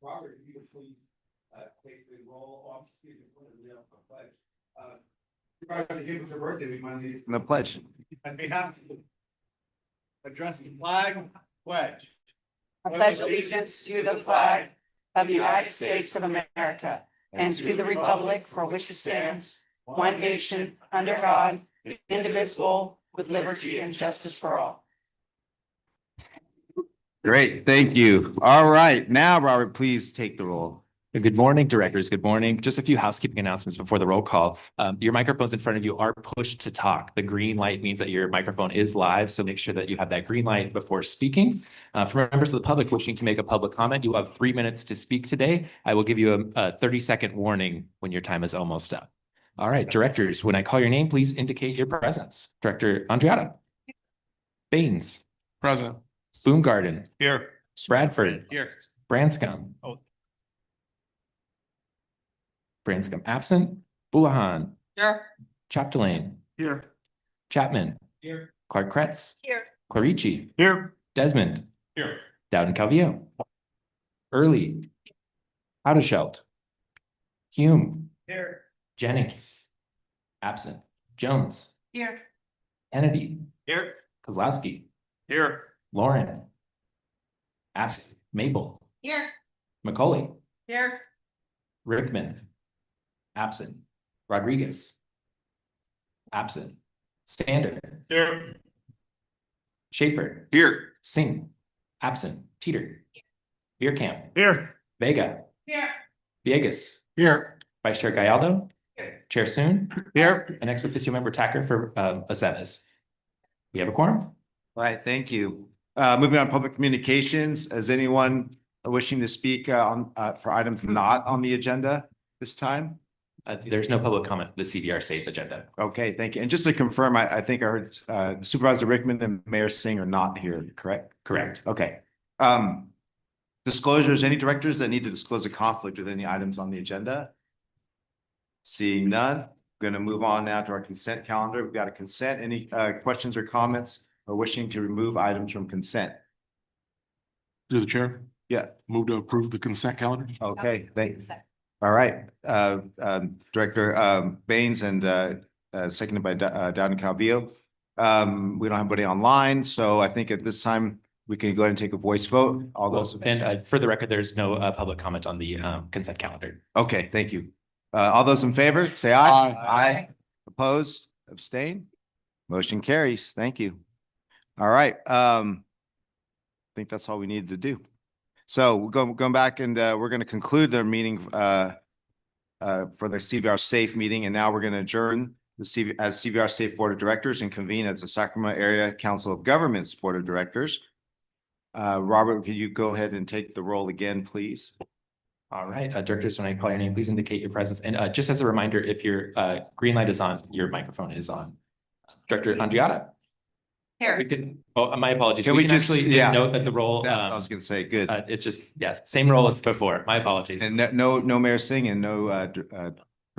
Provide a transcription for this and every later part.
Robert, if you would please take the roll off, excuse me, put it up the pledge. Robert, give us a birthday, we might need the pledge. On behalf of address the flag, pledge. I pledge allegiance to the flag of the United States of America and to the republic for which it stands, one nation, under God, indivisible, with liberty and justice for all. Great, thank you. All right, now, Robert, please take the roll. Good morning, directors. Good morning. Just a few housekeeping announcements before the roll call. Your microphones in front of you are pushed to talk. The green light means that your microphone is live, so make sure that you have that green light before speaking. For members of the public wishing to make a public comment, you have 3 minutes to speak today. I will give you a 30-second warning when your time is almost up. All right, directors, when I call your name, please indicate your presence. Director Andreatta. Baines. Present. Boomgarden. Here. Bradford. Here. Branscombe. Oh. Branscombe absent. Boulahan. Here. Chapdelaine. Here. Chapman. Here. Clark Kretz. Here. Clarici. Here. Desmond. Here. Dowden Calvillo. Early. Howdeschelt. Hume. Here. Jennings. Absent. Jones. Here. Kennedy. Here. Kozlowski. Here. Lauren. Absent. Maple. Here. Macaulay. Here. Rickman. Absent. Rodriguez. Absent. Stander. Here. Schaefer. Here. Singh. Absent. Teeter. Veerkamp. Here. Vega. Here. Viegas. Here. Vice Chair Gallardo. Chair Soon. Here. And ex officio member Tacker for Aceves. We have a quorum. All right, thank you. Moving on, public communications. Is anyone wishing to speak on for items not on the agenda this time? There's no public comment, the CVR safe agenda. Okay, thank you. And just to confirm, I think I heard Supervisor Rickman and Mayor Singh are not here, correct? Correct. Okay. Disclosures, any directors that need to disclose a conflict with any items on the agenda? Seeing none, going to move on now to our consent calendar. We've got a consent. Any questions or comments or wishing to remove items from consent? Through the chair. Yeah. Move to approve the consent calendar. Okay, thanks. All right, Director Baines and seconded by Dowden Calvillo. We don't have anybody online, so I think at this time we can go ahead and take a voice vote. All those. And for the record, there's no public comment on the consent calendar. Okay, thank you. All those in favor, say aye. Aye. Aye. Oppose, abstain. Motion carries. Thank you. All right. I think that's all we needed to do. So we're going back and we're going to conclude the meeting for the CVR Safe meeting. And now we're going to adjourn the CVR Safe Board of Directors and convene as the Sacramento Area Council of Governments Board of Directors. Robert, could you go ahead and take the roll again, please? All right, directors, when I call your name, please indicate your presence. And just as a reminder, if your green light is on, your microphone is on. Director Andreatta. Here. We can, oh, my apologies. Can we just- actually yeah. note that the roll, I was going to say, good. it's just, yes, same roll as before. My apologies. And no Mayor Singh and no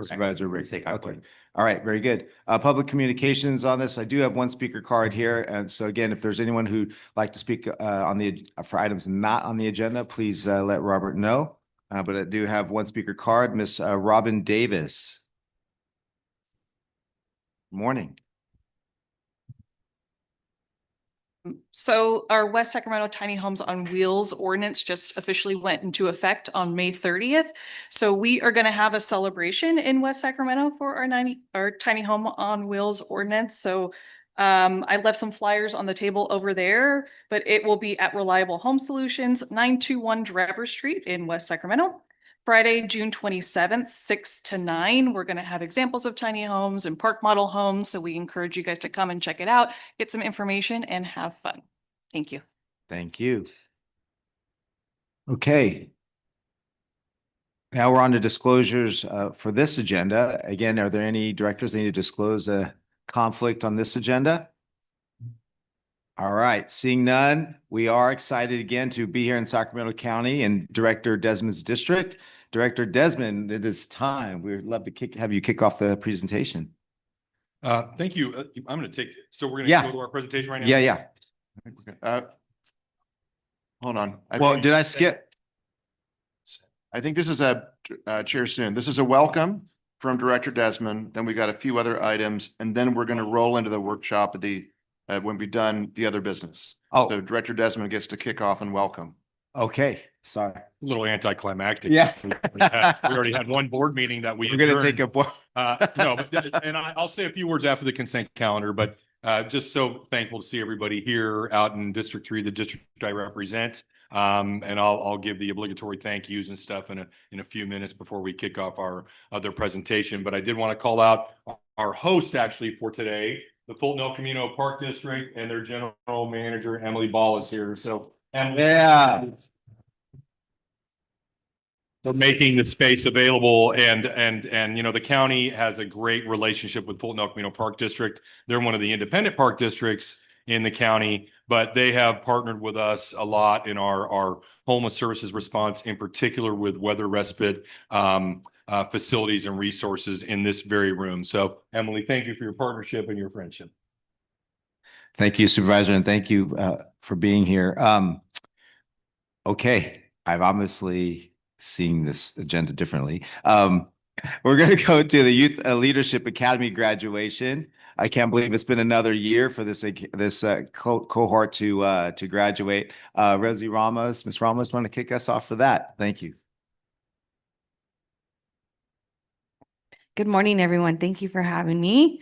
Supervisor Rick. Sake, Okay. All right, very good. Public communications on this. I do have one speaker card here. And so again, if there's anyone who'd like to speak for items not on the agenda, please let Robert know. But I do have one speaker card, Miss Robin Davis. Morning. So our West Sacramento Tiny Homes on Wheels ordinance just officially went into effect on May 30th. So we are going to have a celebration in West Sacramento for our Tiny Home on Wheels ordinance. So I left some flyers on the table over there, but it will be at Reliable Home Solutions, 921 Driver Street in West Sacramento. Friday, June 27th, 6 to 9. We're going to have examples of tiny homes and park model homes. So we encourage you guys to come and check it out, get some information and have fun. Thank you. Thank you. Okay. Now we're on to disclosures for this agenda. Again, are there any directors that need to disclose a conflict on this agenda? All right, seeing none, we are excited again to be here in Sacramento County in Director Desmond's district. Director Desmond, it is time. We'd love to have you kick off the presentation. Thank you. I'm going to take, so we're going Yeah. to go to our presentation right now? Yeah. Hold on. Well, did I skip? I think this is Chair Soon. This is a welcome from Director Desmond. Then we got a few other items, and then we're going to roll into the workshop at when we've done the other business. Oh. So Director Desmond gets to kick off and welcome. Okay, sorry. A little anticlimactic. Yeah. We already had one board meeting that we We're gonna adjourned. take a. No, and I'll say a few words after the consent calendar, but just so thankful to see everybody here out in District 3, the district I represent. And I'll give the obligatory thank yous and stuff in a few minutes before we kick off our other presentation. But I did want to call out our host actually for today, the Fulton El Camino Park District, and their general manager, Emily Ball, is here. So Emily, Yeah. for making the space available, and you know, the county has a great relationship with Fulton El Camino Park District. They're one of the independent park districts in the county, but they have partnered with us a lot in our homeless services response, in particular with weather respite facilities and resources in this very room. So Emily, thank you for your partnership and your friendship. Thank you, Supervisor, and thank you for being here. Okay, I've obviously seen this agenda differently. We're going to go to the Youth Leadership Academy graduation. I can't believe it's been another year for this cohort to graduate. Rosie Ramos, Ms. Ramos, want to kick us off for that? Thank you. Good morning, everyone. Thank you for having me.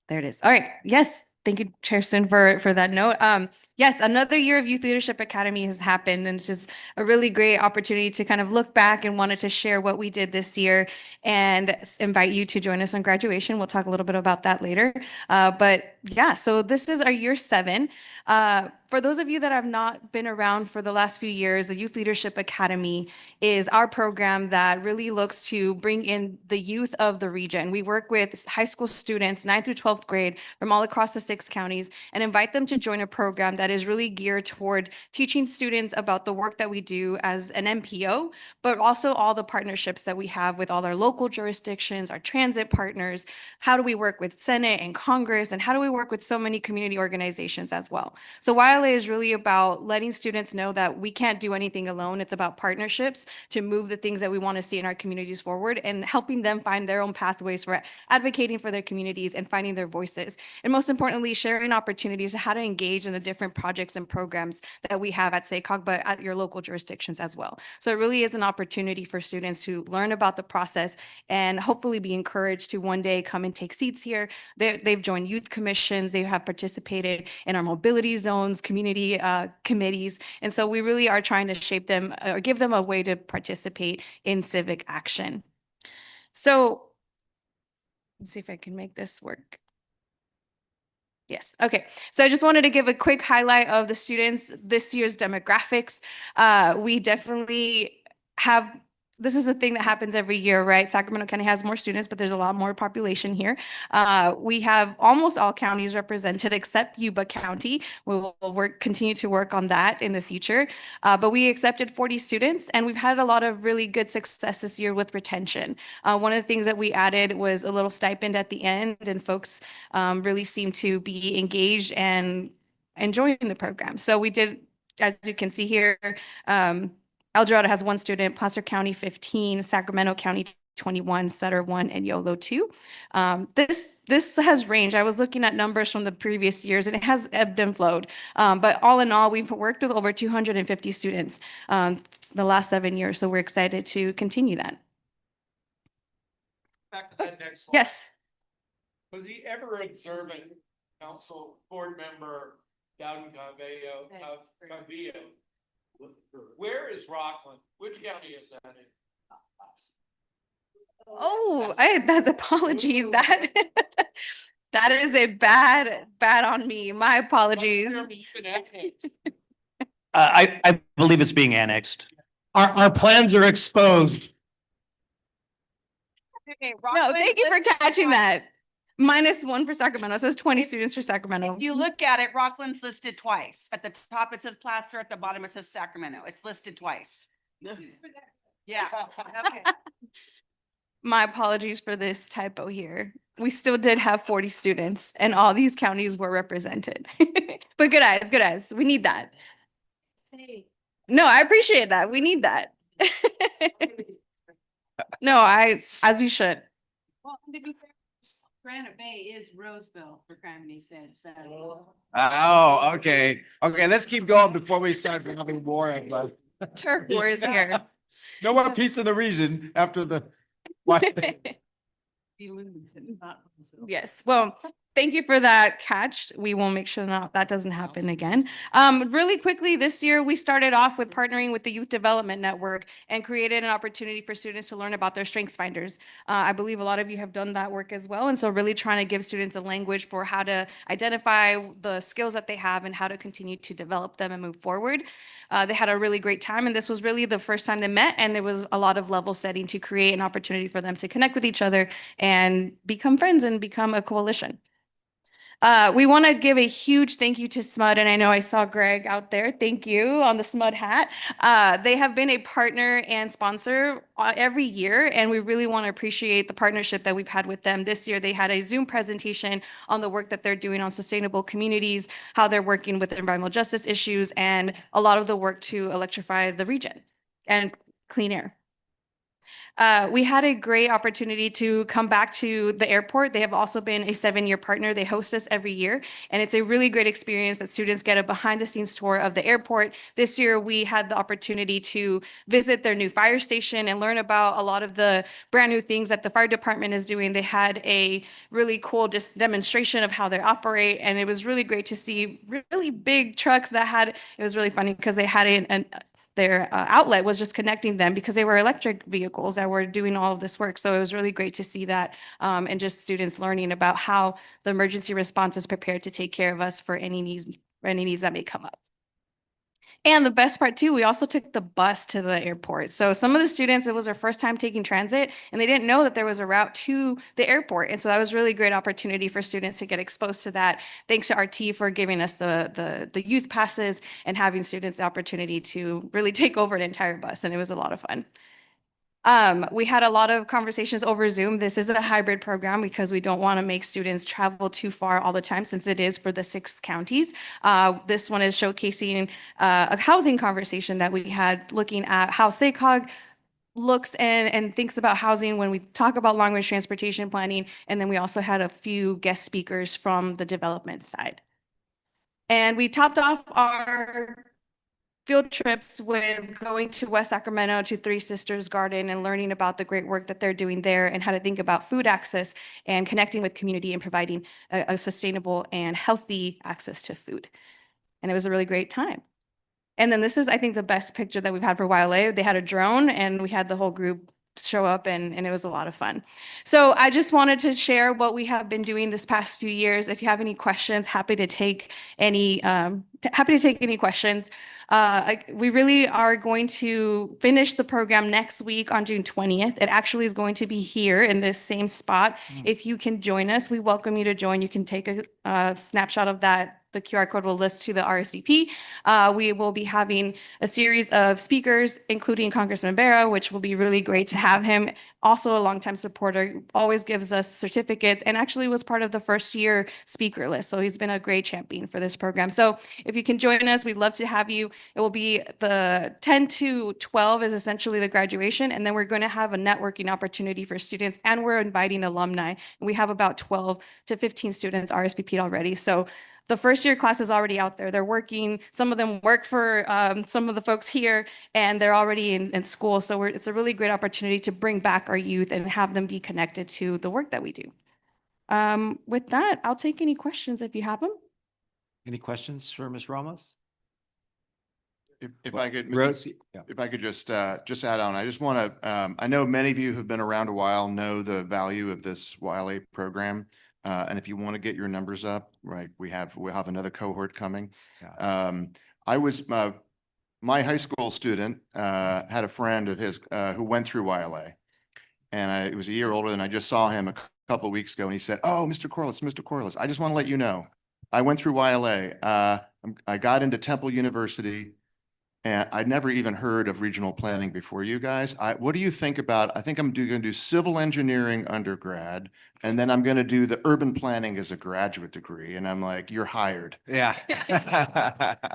There it is. All right. Yes. Thank you, Chair Sun, for that note. Yes, another year of Youth Leadership Academy has happened, and it's just a really great opportunity to kind of look back and wanted to share what we did this year and invite you to join us on graduation. We'll talk a little bit about that later. But yeah, so this is our year 7. For those of you that have not been around for the last few years, the Youth Leadership Academy is our program that really looks to bring in the youth of the region. We work with high school students, 9th through 12th grade from all across the 6 counties, and invite them to join a program that is really geared toward teaching students about the work that we do as an MPO, but also all the partnerships that we have with all our local jurisdictions, our transit partners. How do we work with Senate and Congress, and how do we work with so many community organizations as well? So YLA is really about letting students know that we can't do anything alone. It's about partnerships to move the things that we want to see in our communities forward, and helping them find their own pathways for advocating for their communities and finding their voices. And most importantly, sharing opportunities to how to engage in the different projects and programs that we have at SACOG, but at your local jurisdictions as well. So it really is an opportunity for students to learn about the process and hopefully be encouraged to one day come and take seats here. They've joined youth commissions. They have participated in our mobility zones, community committees. And so we really are trying to shape them or give them a way to participate in civic action. So let's see if I can make this work. Yes. Okay. So I just wanted to give a quick highlight of the students this year's demographics. We definitely have, this is a thing that happens every year, right? Sacramento County has more students, but there's a lot more population here. We have almost all counties represented except Yuba County. We will continue to work on that in the future. But we accepted 40 students, and we've had a lot of really good success this year with retention. One of the things that we added was a little stipend at the end, and folks really seem to be engaged and enjoying the program. So we did, as you can see here, El Dorado has 1 student, Placer County 15, Sacramento County 21, Sutter 1, and Yolo 2. This has ranged. I was looking at numbers from the previous years, and it has ebbed and flowed. But all in all, we've worked with over 250 students the last 7 years, so we're excited to continue that. Back to that next slide. Yes. Was the ever observant council board member Dowden Calvillo? Where is Rockland? Which county is that in? Oh, that's apologies. That is a bad on me. My apologies. I believe it's being annexed. Our plans are exposed. Okay, No, thank you for catching that. -1 for Sacramento, so it's 20 students for Sacramento. If you look at it, Rockland's listed twice. At the top, it says Placer. At the bottom, it says Sacramento. It's listed twice. Yeah. Okay. My apologies for this typo here. We still did have 40 students, and all these counties were represented. But good eyes, good eyes. We need that. No, I appreciate that. We need that. No, as you should. Well, to be fair, Granite Bay is Roseville, for criminy sense, so. Oh, okay. Okay, let's keep going before we start having more of Turf wars here. no more peace in the region after the. Yes, well, thank you for that catch. We will make sure that doesn't happen again. Really quickly, this year, we started off with partnering with the Youth Development Network and created an opportunity for students to learn about their strengths finders. I believe a lot of you have done that work as well. And so really trying to give students a language for how to identify the skills that they have and how to continue to develop them and move forward. They had a really great time, and this was really the first time they met, and there was a lot of level setting to create an opportunity for them to connect with each other and become friends and become a coalition. We want to give a huge thank you to SMUD, and I know I saw Greg out there. Thank you on the SMUD hat. They have been a partner and sponsor every year, and we really want to appreciate the partnership that we've had with them. This year, they had a Zoom presentation on the work that they're doing on sustainable communities, how they're working with environmental justice issues, and a lot of the work to electrify the region and clean air. We had a great opportunity to come back to the airport. They have also been a 7-year partner. They host us every year, and it's a really great experience that students get a behind-the-scenes tour of the airport. This year, we had the opportunity to visit their new fire station and learn about a lot of the brand new things that the fire department is doing. They had a really cool demonstration of how they operate, and it was really great to see really big trucks that had, it was really funny because they had their outlet was just connecting them because they were electric vehicles that were doing all of this work. So it was really great to see that and just students learning about how the emergency response is prepared to take care of us for any needs that may come up. And the best part too, we also took the bus to the airport. So some of the students, it was their first time taking transit, and they didn't know that there was a route to the airport. And so that was really great opportunity for students to get exposed to that. Thanks to RT for giving us the youth passes and having students the opportunity to really take over an entire bus. And it was a lot of fun. We had a lot of conversations over Zoom. This is a hybrid program because we don't want to make students travel too far all the time since it is for the 6 counties. This one is showcasing a housing conversation that we had looking at how SACOG looks and thinks about housing when we talk about long-range transportation planning. And then we also had a few guest speakers from the development side. And we topped off our field trips with going to West Sacramento to Three Sisters Garden and learning about the great work that they're doing there and how to think about food access and connecting with community and providing a sustainable and healthy access to food. And it was a really great time. And then this is, I think, the best picture that we've had for YLA. They had a drone and we had the whole group show up and it was a lot of fun. So I just wanted to share what we have been doing this past few years. If you have any questions, happy to take any questions. We really are going to finish the program next week on June 20th. It actually is going to be here in this same spot. If you can join us, we welcome you to join. You can take a snapshot of that. The QR code will list to the RSVP. We will be having a series of speakers, including Congressman Barra, which will be really great to have him. Also a longtime supporter, always gives us certificates and actually was part of the first year speaker list. So he's been a great champion for this program. So if you can join us, we'd love to have you. It will be the 10 to 12 is essentially the graduation. And then we're going to have a networking opportunity for students and we're inviting alumni. And we have about 12 to 15 students RSVP'd already. So the first year class is already out there. They're working. Some of them work for some of the folks here and they're already in school. So it's a really great opportunity to bring back our youth and have them be connected to the work that we do. With that, I'll take any questions if you have them. Any questions for Ms. Ramos? If I could, Rose? Yeah. if I could just add on, I just want to, I know many of you who've been around a while know the value of this YLA program. And if you want to get your numbers up, right, we'll have another cohort coming. Yeah. I was, my high school student had a friend of his who went through YLA. And it was a year older than I just saw him a couple of weeks ago. And he said, "Oh, Mr. Corliss, I just want to let you know, I went through YLA. I got into Temple University. And I'd never even heard of regional planning before you guys. What do you think about, I think I'm going to do civil engineering undergrad, and then I'm going to do the urban planning as a graduate degree. And I'm like, you're hired. Yeah.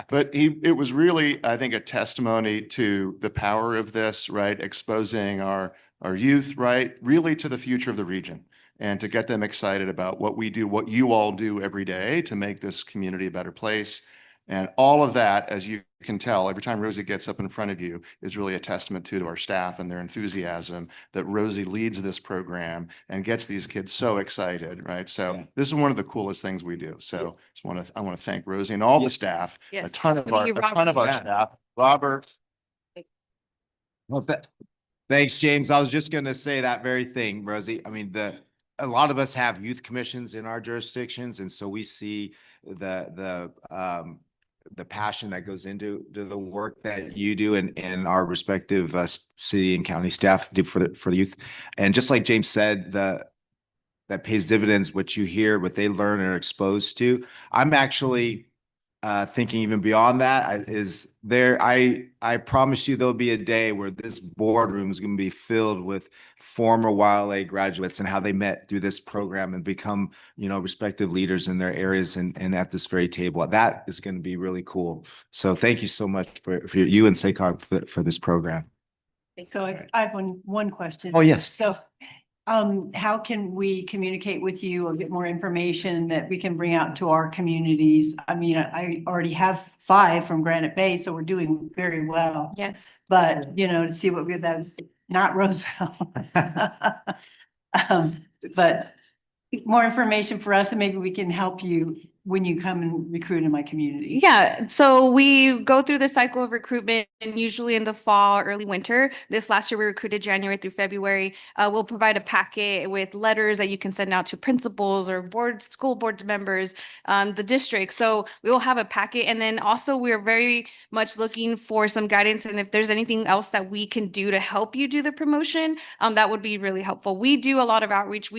But it was really, I think, a testimony to the power of this, right? Exposing our youth, right? Really to the future of the region, and to get them excited about what we do, what you all do every day to make this community a better place. And all of that, as you can tell, every time Rosie gets up in front of you is really a testament to our staff and their enthusiasm that Rosie leads this program and gets these kids so excited, right? So Yeah. this is one of the coolest things we do. So I want to thank Rosie and all the staff, a Yes. ton of our Yeah. staff, Robert. Well, thanks, James. I was just gonna say that very thing, Rosie. I mean, a lot of us have youth commissions in our jurisdictions, and so we see the passion that goes into the work that you do and our respective city and county staff do for the youth. And just like James said, that pays dividends, what you hear, what they learn and are exposed to. I'm actually thinking even beyond that I promise you there'll be a day where this boardroom is going to be filled with former YLA graduates and how they met through this program and become, respective leaders in their areas and at this very table. That is going to be really cool. So thank you so much for you and SACOG for this program. So I have one question. Oh, yes. So how can we communicate with you or get more information that we can bring out to our communities? I mean, I already have 5 from Granite Bay, so we're doing very well. Yes. But, to see what that's not Roseville. But more information for us, and maybe we can help you when you come and recruit in my community. Yeah, so we go through the cycle of recruitment and usually in the fall, early winter. This last year we recruited January through February. We'll provide a packet with letters that you can send out to principals or school board members, the district. So we will have a packet, and then also we're very much looking for some guidance. And if there's anything else that we can do to help you do the promotion, that would be really helpful. We do a lot of outreach.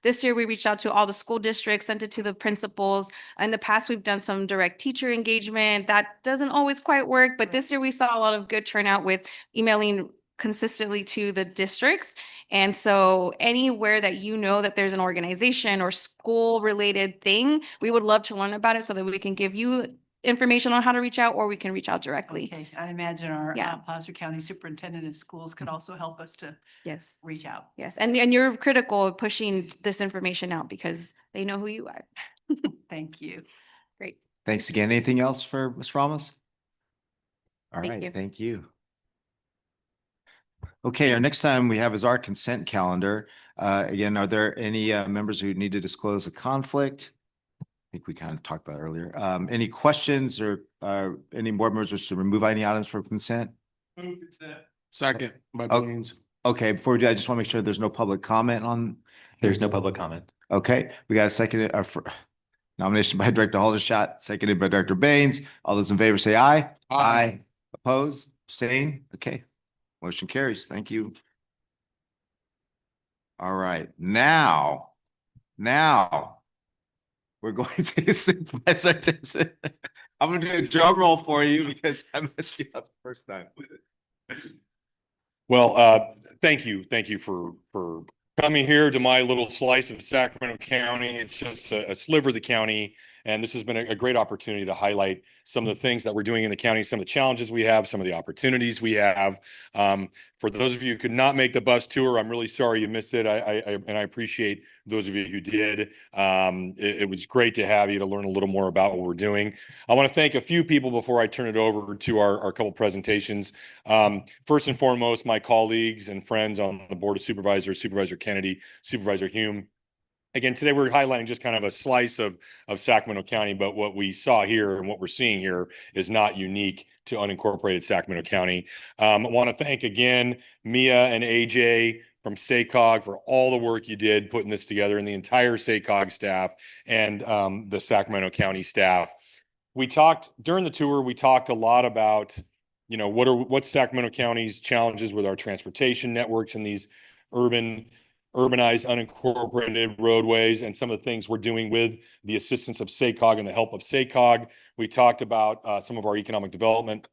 This year we reached out to all the school districts, sent it to the principals. In the past, we've done some direct teacher engagement. That doesn't always quite work, but this year we saw a lot of good turnout with emailing consistently to the districts. And so anywhere that that there's an organization or school related thing, we would love to learn about it so that we can give you information on how to reach out, or we can reach out directly. Okay, I imagine our Yeah. Placer County Superintendent of Schools could also help us to Yes. reach out. Yes. And you're critical of pushing this information out because they know who you are. Thank you. Great. Thanks again. Anything else for Ms. Ramos? All Thank right, you. thank you. Okay, our next time we have is our consent calendar. Again, are there any members who need to disclose a conflict? I think we kind of talked about it earlier. Any questions or any board members wish to remove any items for consent? Move consent. Second, by Oh. Baines. Okay, before we do, I just want to make sure there's no public comment on. There's no public comment. Okay, we got a second nomination by Director Haldershot, seconded by Director Baines. All those in favor say aye. Aye. Oppose, abstain? Okay, motion carries. Thank you. All right, now we're going to supervisor. I'm gonna do a drum roll for you because I messed you up the first time. Well, thank you. Thank you for coming here to my little slice of Sacramento County. It's just a sliver of the county. And this has been a great opportunity to highlight some of the things that we're doing in the county, some of the challenges we have, some of the opportunities we have. For those of you who could not make the bus tour, I'm really sorry you missed it. And I appreciate those of you who did. It was great to have you to learn a little more about what we're doing. I want to thank a few people before I turn it over to our couple presentations. First and foremost, my colleagues and friends on the Board of Supervisors, Supervisor Kennedy, Supervisor Hume. Again, today we're highlighting just kind of a slice of Sacramento County, but what we saw here and what we're seeing here is not unique to unincorporated Sacramento County. I want to thank again Mia and AJ from SACOG for all the work you did putting this together, and the entire SACOG staff and the Sacramento County staff. During the tour, we talked a lot about, what's Sacramento County's challenges with our transportation networks and these urbanized, unincorporated roadways, and some of the things we're doing with the assistance of SACOG and the help of SACOG. We talked about some of our economic development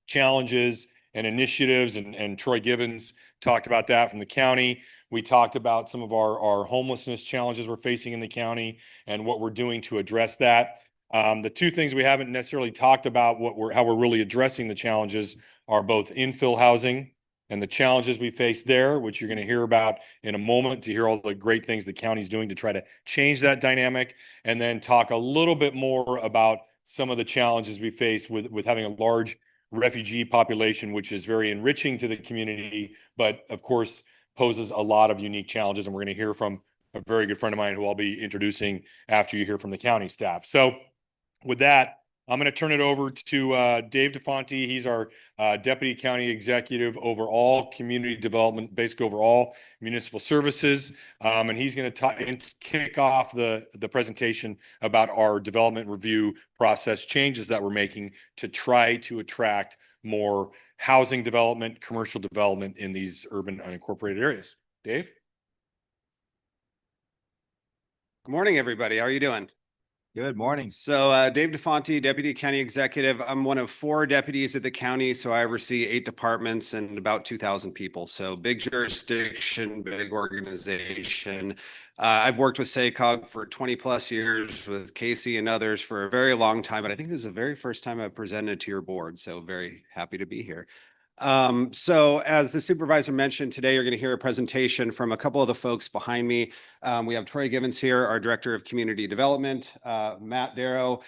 challenges and initiatives, and Troy Givens talked about that from the county. We talked about some of our homelessness challenges we're facing in the county and what we're doing to address that. The two things we haven't necessarily talked about how we're really addressing the challenges are both infill housing and the challenges we face there, which you're going to hear about in a moment to hear all the great things the county's doing to try to change that dynamic, and then talk a little bit more about some of the challenges we face with having a large refugee population, which is very enriching to the community, but of course poses a lot of unique challenges. And we're going to hear from a very good friend of mine who I'll be introducing after you hear from the county staff. So with that, I'm going to turn it over to Dave DeFonte. He's our Deputy County Executive over all community development, basically over all municipal services. And he's going to kick off the presentation about our development review process changes that we're making to try to attract more housing development, commercial development in these urban unincorporated areas. Dave? Good morning, everybody. How are you doing? Good morning. So Dave DeFonte, Deputy County Executive. I'm one of 4 deputies at the county, so I oversee 8 departments and about 2,000 people. So big jurisdiction, big organization. I've worked with SACOG for 20 plus years, with Casey and others for a very long time, but I think this is the very first time I've presented to your board, so very happy to be here. So as the supervisor mentioned, today you're going to hear a presentation from a couple of the folks behind me. We have Troy Givens here, our Director of Community Development, Matt Darrow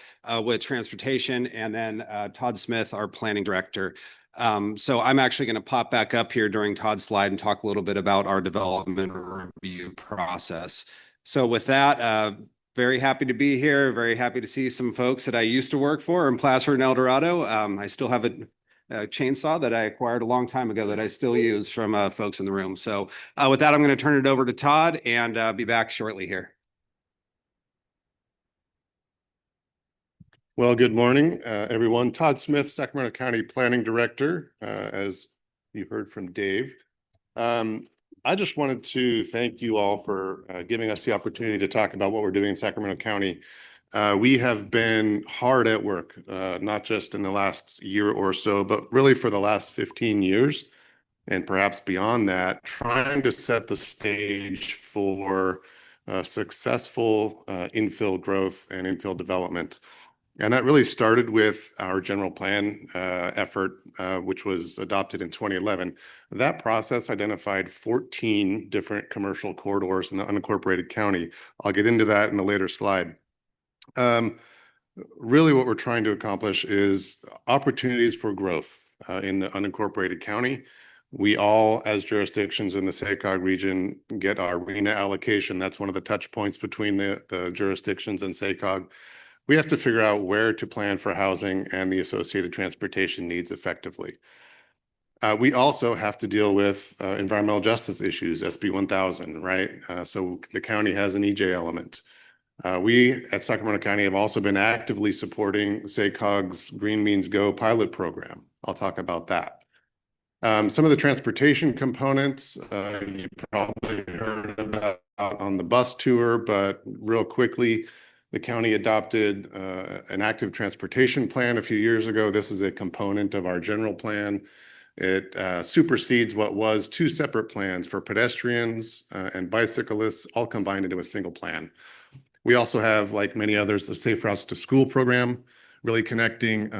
with Transportation, and then Todd Smith, our Planning Director. So I'm actually going to pop back up here during Todd's slide and talk a little bit about our development review process. So with that, very happy to be here. Very happy to see some folks that I used to work for in Placer and El Dorado. I still have a chainsaw that I acquired a long time ago that I still use from folks in the room. So with that, I'm going to turn it over to Todd and be back shortly here. Well, good morning, everyone. Todd Smith, Sacramento County Planning Director, as you heard from Dave. I just wanted to thank you all for giving us the opportunity to talk about what we're doing in Sacramento County. We have been hard at work, not just in the last year or so, but really for the last 15 years and perhaps beyond that, trying to set the stage for successful infill growth and infill development. And that really started with our general plan effort, which was adopted in 2011. That process identified 14 different commercial corridors in the unincorporated county. I'll get into that in a later slide. Really what we're trying to accomplish is opportunities for growth in the unincorporated county. We all, as jurisdictions in the SACOG region, get our RHNA allocation. That's one of the touch points between the jurisdictions and SACOG. We have to figure out where to plan for housing and the associated transportation needs effectively. We also have to deal with environmental justice issues, SB 1000, right? So the county has an EJ element. We at Sacramento County have also been actively supporting SACOG's Green Means Go pilot program. I'll talk about that. Some of the transportation components you probably heard about on the bus tour, but real quickly, the county adopted an active transportation plan a few years ago. This is a component of our general plan. It supersedes what was 2 separate plans for pedestrians and bicyclists, all combined into a single plan. We also have, like many others, the Safe Routes to School program, really connecting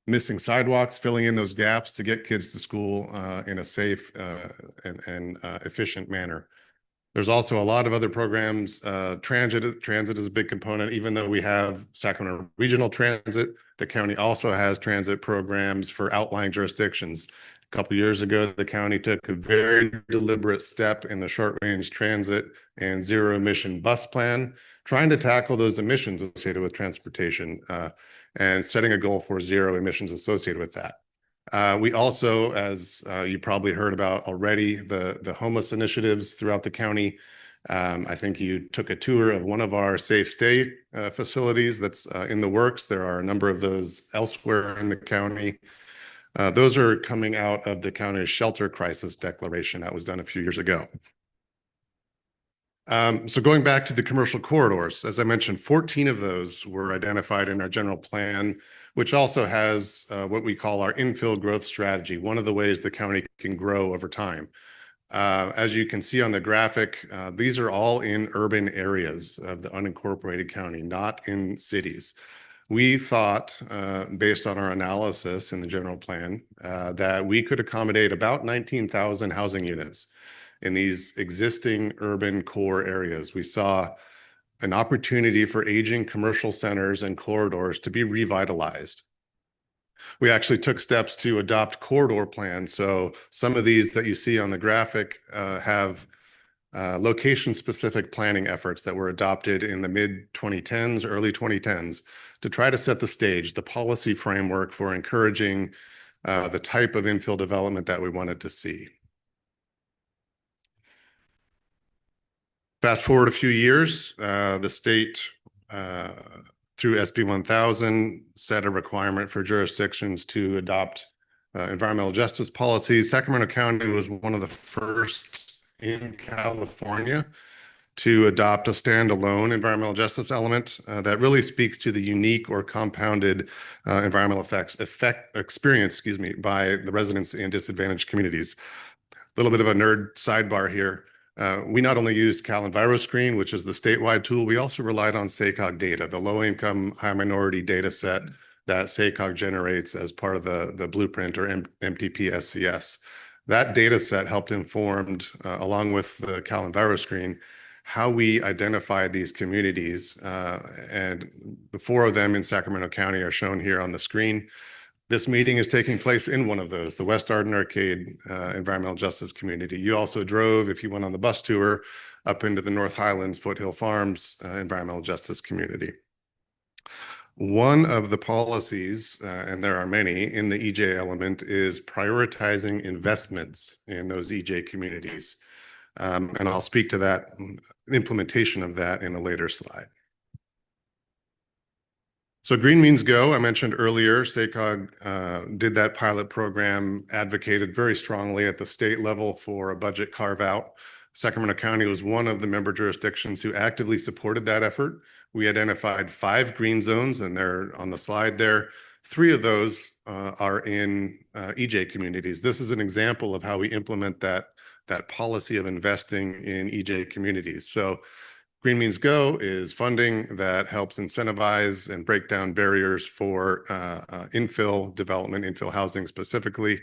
missing sidewalks, filling in those gaps to get kids to school in a safe and efficient manner. There's also a lot of other programs. Transit is a big component. Even though we have Sacramento Regional Transit, the county also has transit programs for outlying jurisdictions. A couple of years ago, the county took a very deliberate step in the short-range transit and zero-emission bus plan, trying to tackle those emissions associated with transportation and setting a goal for zero emissions associated with that. We also, as you probably heard about already, the homeless initiatives throughout the county. I think you took a tour of one of our safe stay facilities that's in the works. There are a number of those elsewhere in the county. Those are coming out of the county's shelter crisis declaration that was done a few years ago. So going back to the commercial corridors, as I mentioned, 14 of those were identified in our general plan, which also has what we call our infill growth strategy, one of the ways the county can grow over time. As you can see on the graphic, these are all in urban areas of the unincorporated county, not in cities. We thought, based on our analysis in the general plan, that we could accommodate about 19,000 housing units in these existing urban core areas. We saw an opportunity for aging commercial centers and corridors to be revitalized. We actually took steps to adopt corridor plans. So some of these that you see on the graphic have location-specific planning efforts that were adopted in the mid-2010s, early 2010s, to try to set the stage, the policy framework for encouraging the type of infill development that we wanted to see. Fast forward a few years, the state, through SB 1000, set a requirement for jurisdictions to adopt environmental justice policies. Sacramento County was one of the first in California to adopt a standalone environmental justice element that really speaks to the unique or compounded environmental experience, by the residents in disadvantaged communities. A little bit of a nerd sidebar here. We not only used CalEnviroScreen, which is the statewide tool, we also relied on SACOG data, the low-income, high-minority data set that SACOG generates as part of the blueprint or MTP SCS. That data set helped informed, along with the CalEnviroScreen, how we identify these communities. And the 4 of them in Sacramento County are shown here on the screen. This meeting is taking place in one of those, the West Arden Arcade Environmental Justice Community. You also drove, if you went on the bus tour, up into the North Highlands Foothill Farms Environmental Justice Community. One of the policies, and there are many, in the EJ element is prioritizing investments in those EJ communities. And I'll speak to that implementation of that in a later slide. So Green Means Go, I mentioned earlier, SACOG did that pilot program, advocated very strongly at the state level for a budget carve out. Sacramento County was one of the member jurisdictions who actively supported that effort. We identified 5 green zones, and they're on the slide there. 3 of those are in EJ communities. This is an example of how we implement that policy of investing in EJ communities. So Green Means Go is funding that helps incentivize and break down barriers for infill development, infill housing specifically.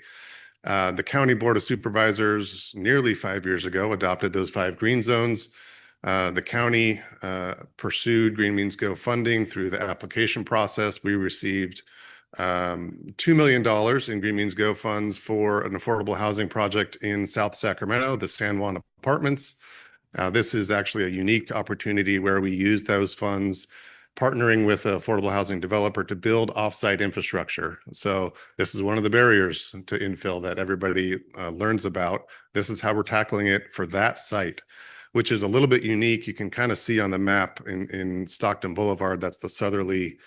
The County Board of Supervisors nearly 5 years ago adopted those 5 green zones. The county pursued Green Means Go funding through the application process. We received $2 million in Green Means Go funds for an affordable housing project in South Sacramento, the San Juan Apartments. This is actually a unique opportunity where we use those funds partnering with an affordable housing developer to build offsite infrastructure. So this is one of the barriers to infill that everybody learns about. This is how we're tackling it for that site, which is a little bit unique. You can kind of see on the map in Stockton Boulevard, that's the southerly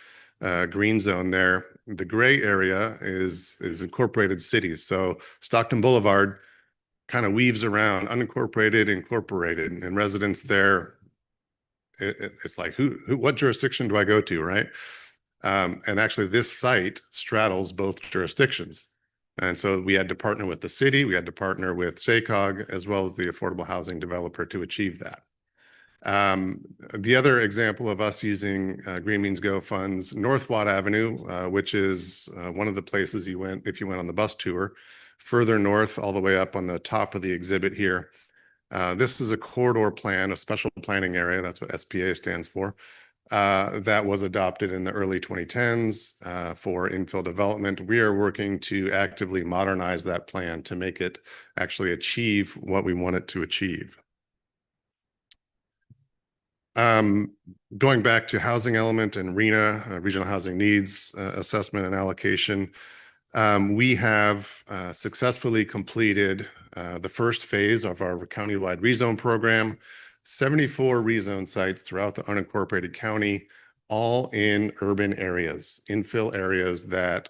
green zone there. The gray area is incorporated cities. So Stockton Boulevard kind of weaves around unincorporated, incorporated, and residents there. It's like, what jurisdiction do I go to, right? And actually this site straddles both jurisdictions. And so we had to partner with the city, we had to partner with SACOG, as well as the affordable housing developer to achieve that. The other example of us using Green Means Go funds, North Watt Avenue, which is one of the places you went if you went on the bus tour, further north, all the way up on the top of the exhibit here. This is a corridor plan, a special planning area, that's what SPA stands for, that was adopted in the early 2010s for infill development. We are working to actively modernize that plan to make it actually achieve what we want it to achieve. Going back to housing element and RHNA, Regional Housing Needs Assessment and Allocation, we have successfully completed the first phase of our countywide rezone program, 74 rezone sites throughout the unincorporated county, all in urban areas, infill areas that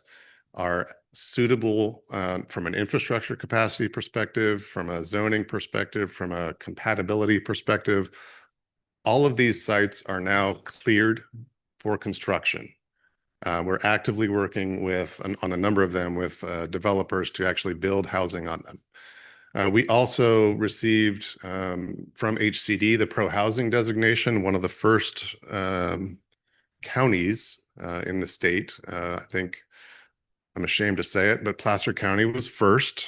are suitable from an infrastructure capacity perspective, from a zoning perspective, from a compatibility perspective. All of these sites are now cleared for construction. We're actively working on a number of them with developers to actually build housing on them. We also received from HCD the pro housing designation, one of the first counties in the state. I think I'm ashamed to say it, but Placer County was first.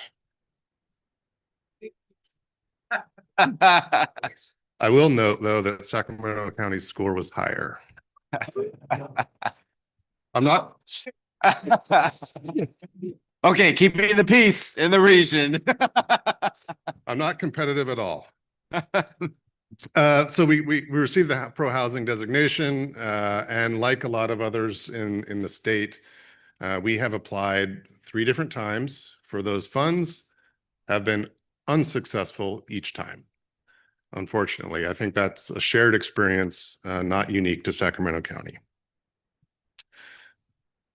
I will note, though, that Sacramento County's score was higher. I'm not. Okay, keeping the peace in the region. I'm not competitive at all. So we received the pro housing designation, and like a lot of others in the state, we have applied 3 different times for those funds, have been unsuccessful each time. Unfortunately, I think that's a shared experience, not unique to Sacramento County.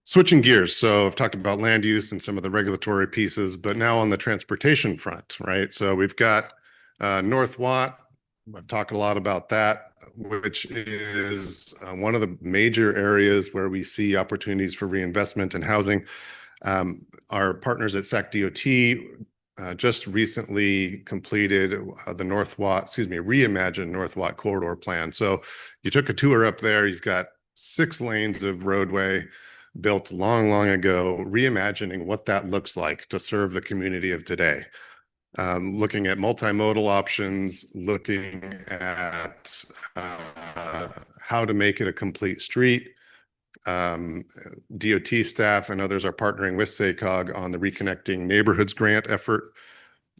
Switching gears, so I've talked about land use and some of the regulatory pieces, but now on the transportation front, right? So we've got North Watt. I've talked a lot about that, which is one of the major areas where we see opportunities for reinvestment in housing. Our partners at SAC-DOT just recently completed the reimagined North Watt corridor plan. So you took a tour up there, you've got 6 lanes of roadway built long, long ago, reimagining what that looks like to serve the community of today. Looking at multimodal options, looking at how to make it a complete street. DOT staff and others are partnering with SACOG on the Reconnecting Neighborhoods grant effort.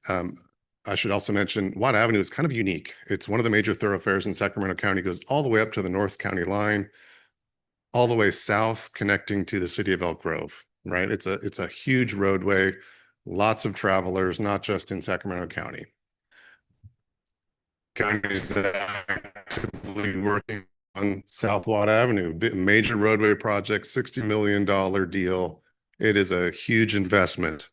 I should also mention Watt Avenue is kind of unique. It's one of the major thoroughfares in Sacramento County, goes all the way up to the North County line, all the way south, connecting to the city of Elk Grove, right? It's a huge roadway, lots of travelers, not just in Sacramento County. County is actively working on South Watt Avenue, major roadway project, $60 million deal. It is a huge investment.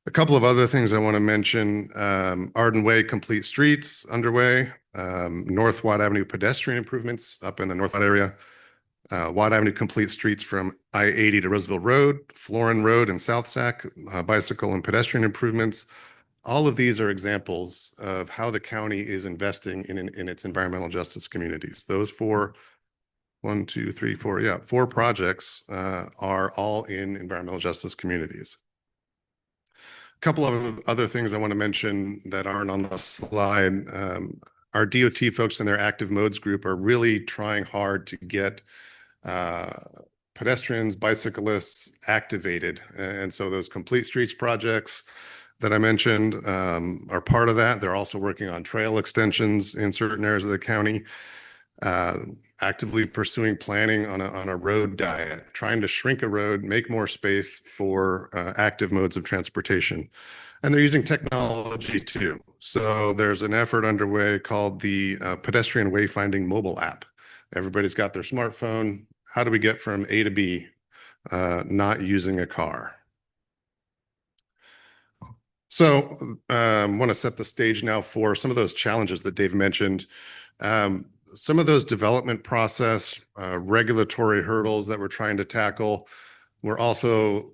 A couple of other things I want to mention, Arden Way complete streets underway, North Watt Avenue pedestrian improvements up in the North Watt area, Watt Avenue complete streets from I-80 to Roosevelt Road, Florin Road and South Sac, bicycle and pedestrian improvements. All of these are examples of how the county is investing in its environmental justice communities. Those 4 projects are all in environmental justice communities. A couple of other things I want to mention that aren't on the slide. Our DOT folks in their active modes group are really trying hard to get pedestrians, bicyclists activated. And so those complete streets projects that I mentioned are part of that. They're also working on trail extensions in certain areas of the county, actively pursuing planning on a road diet, trying to shrink a road, make more space for active modes of transportation. And they're using technology too. So there's an effort underway called the Pedestrian Wayfinding mobile app. Everybody's got their smartphone. How do we get from A to B, not using a car? So I want to set the stage now for some of those challenges that Dave mentioned. Some of those development process, regulatory hurdles that we're trying to tackle. We're also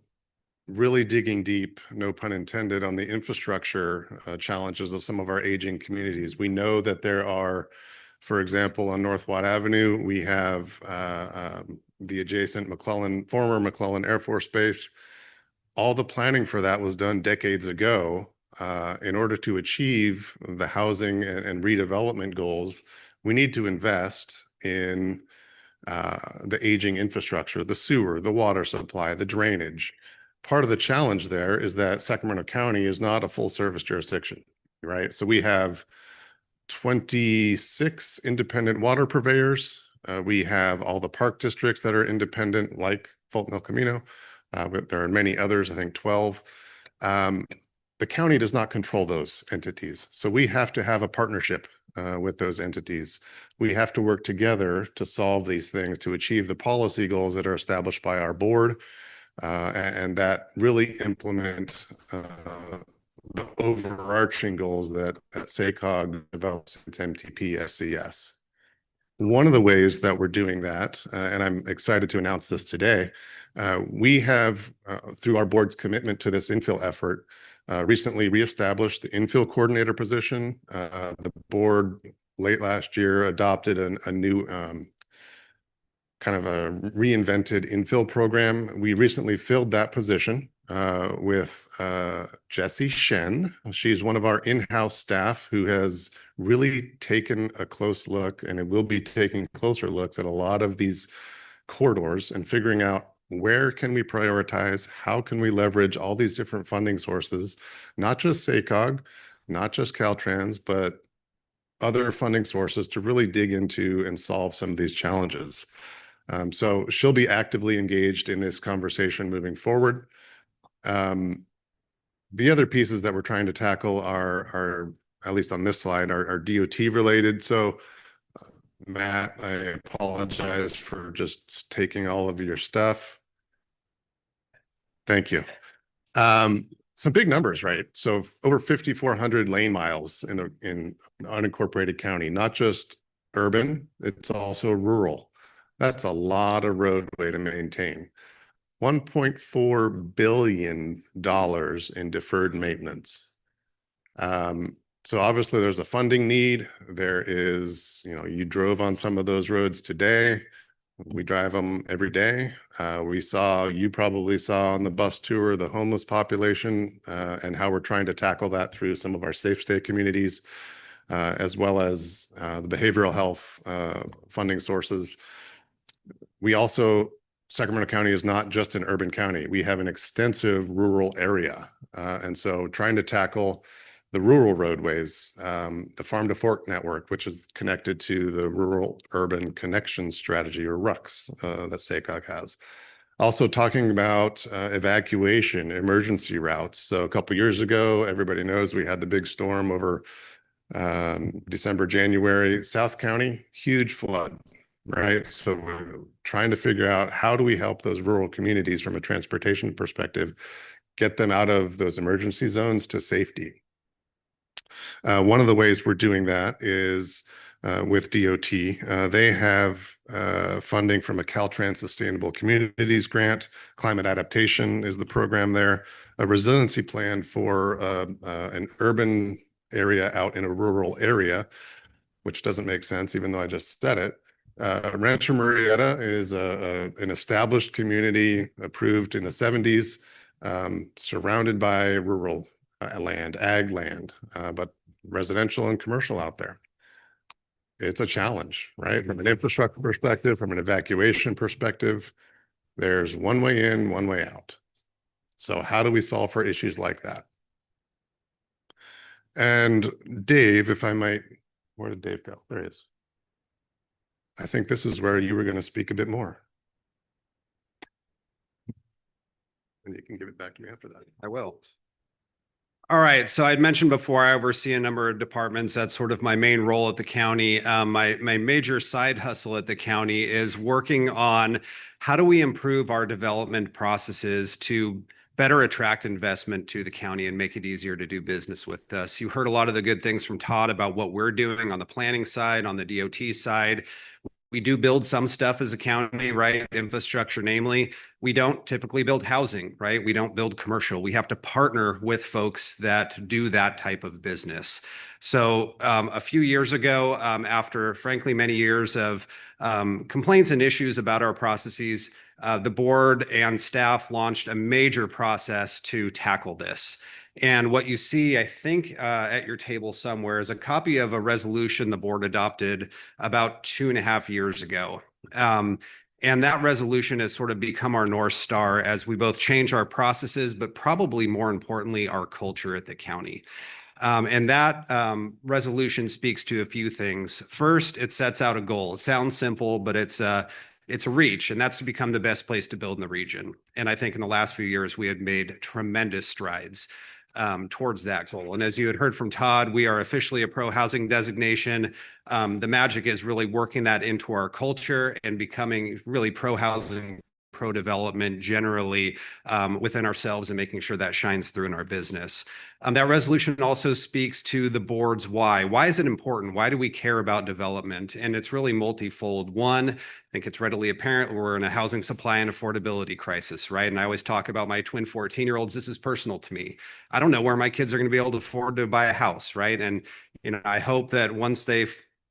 really digging deep, no pun intended, on the infrastructure challenges of some of our aging communities. We know that there are, for example, on North Watt Avenue, we have the adjacent former McClellan Air Force Base. All the planning for that was done decades ago. In order to achieve the housing and redevelopment goals, we need to invest in the aging infrastructure, the sewer, the water supply, the drainage. Part of the challenge there is that Sacramento County is not a full service jurisdiction, right? So we have 26 independent water purveyors. We have all the park districts that are independent, like Fulton El Camino, but there are many others, I think 12. The county does not control those entities. So we have to have a partnership with those entities. We have to work together to solve these things, to achieve the policy goals that are established by our board, and that really implement the overarching goals that SACOG develops its MTP SCS. One of the ways that we're doing that, and I'm excited to announce this today, we have, through our board's commitment to this infill effort, recently reestablished the infill coordinator position. The board late last year adopted a new kind of a reinvented infill program. We recently filled that position with Jessie Shen. She's one of our in-house staff who has really taken a close look, and it will be taking closer looks at a lot of these corridors and figuring out where can we prioritize, how can we leverage all these different funding sources, not just SACOG, not just Caltrans, but other funding sources to really dig into and solve some of these challenges. So she'll be actively engaged in this conversation moving forward. The other pieces that we're trying to tackle are at least on this slide, are DOT related. So Matt, I apologize for just taking all of your stuff. Thank you. Some big numbers, right? So over 5,400 lane miles in unincorporated county, not just urban, it's also rural. That's a lot of roadway to maintain. $1.4 billion in deferred maintenance. So obviously there's a funding need. There is, you drove on some of those roads today. We drive them every day. You probably saw on the bus tour, the homeless population and how we're trying to tackle that through some of our safe stay communities, as well as the behavioral health funding sources. We also, Sacramento County is not just an urban county. We have an extensive rural area. And so trying to tackle the rural roadways, the farm to fork network, which is connected to the rural urban connection strategy, or RUCS, that SACOG has. Also talking about evacuation, emergency routes. So a couple of years ago, everybody knows we had the big storm over December, January, South County, huge flood, right? So we're trying to figure out how do we help those rural communities from a transportation perspective, get them out of those emergency zones to safety. One of the ways we're doing that is with DOT. They have funding from a Caltrans Sustainable Communities grant. Climate adaptation is the program there. A resiliency plan for an urban area out in a rural area, which doesn't make sense, even though I just said it. Rancho Murrieta is an established community approved in the 70s, surrounded by rural land, ag land, but residential and commercial out there. It's a challenge, right? From an infrastructure perspective, from an evacuation perspective, there's one way in, one way out. So how do we solve for issues like that? And Dave, if I might, where did Dave go? There he is. I think this is where you were going to speak a bit more. And you can give it back to me after that. I will. All right, so I'd mentioned before I oversee a number of departments. That's sort of my main role at the county. My major side hustle at the county is working on how do we improve our development processes to better attract investment to the county and make it easier to do business with us. You heard a lot of the good things from Todd about what we're doing on the planning side, on the DOT side. We do build some stuff as a county, right? Infrastructure, namely. We don't typically build housing, right? We don't build commercial. We have to partner with folks that do that type of business. So a few years ago, after frankly many years of complaints and issues about our processes, the board and staff launched a major process to tackle this. And what you see, I think, at your table somewhere is a copy of a resolution the board adopted about 2.5 years ago. And that resolution has sort of become our North Star as we both change our processes, but probably more importantly, our culture at the county. And that resolution speaks to a few things. First, it sets out a goal. It sounds simple, but it's a reach, and that's to become the best place to build in the region. And I think in the last few years, we have made tremendous strides towards that goal. And as you had heard from Todd, we are officially a pro-housing designation. The magic is really working that into our culture and becoming really pro-housing pro-development generally within ourselves and making sure that shines through in our business. That resolution also speaks to the board's why. Why is it important? Why do we care about development? And it's really multifold. One, I think it's readily apparent we're in a housing supply and affordability crisis, right? And I always talk about my twin 14-year-olds. This is personal to me. I don't know where my kids are going to be able to afford to buy a house, right? And, you know, I hope that once they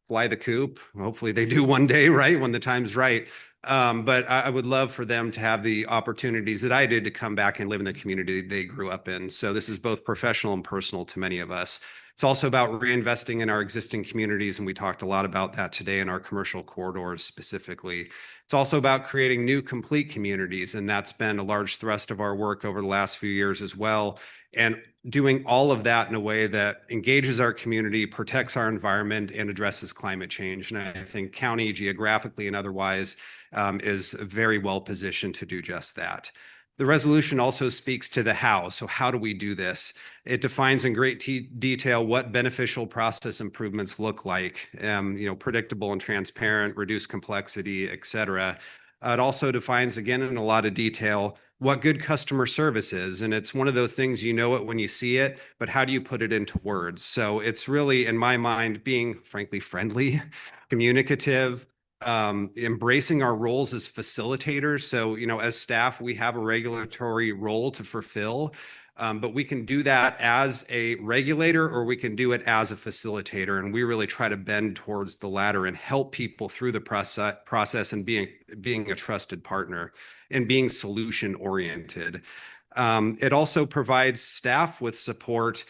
fly the coop, hopefully they do one day, right? When the time's right. But I would love for them to have the opportunities that I did to come back and live in the community they grew up in. So this is both professional and personal to many of us. It's also about reinvesting in our existing communities, and we talked a lot about that today in our commercial corridors specifically. It's also about creating new complete communities, and that's been a large thrust of our work over the last few years as well. And doing all of that in a way that engages our community, protects our environment, and addresses climate change. And I think county geographically and otherwise is very well positioned to do just that. The resolution also speaks to the how. So how do we do this? It defines in great detail what beneficial process improvements look like, predictable and transparent, reduce complexity, et cetera. It also defines, again, in a lot of detail, what good customer service is. And it's one of those things, you know it when you see it, but how do you put it into words? So it's really, in my mind, being frankly friendly, communicative, embracing our roles as facilitators. So, as staff, we have a regulatory role to fulfill, but we can do that as a regulator or we can do it as a facilitator. And we really try to bend towards the latter and help people through the process and being a trusted partner and being solution oriented. It also provides staff with support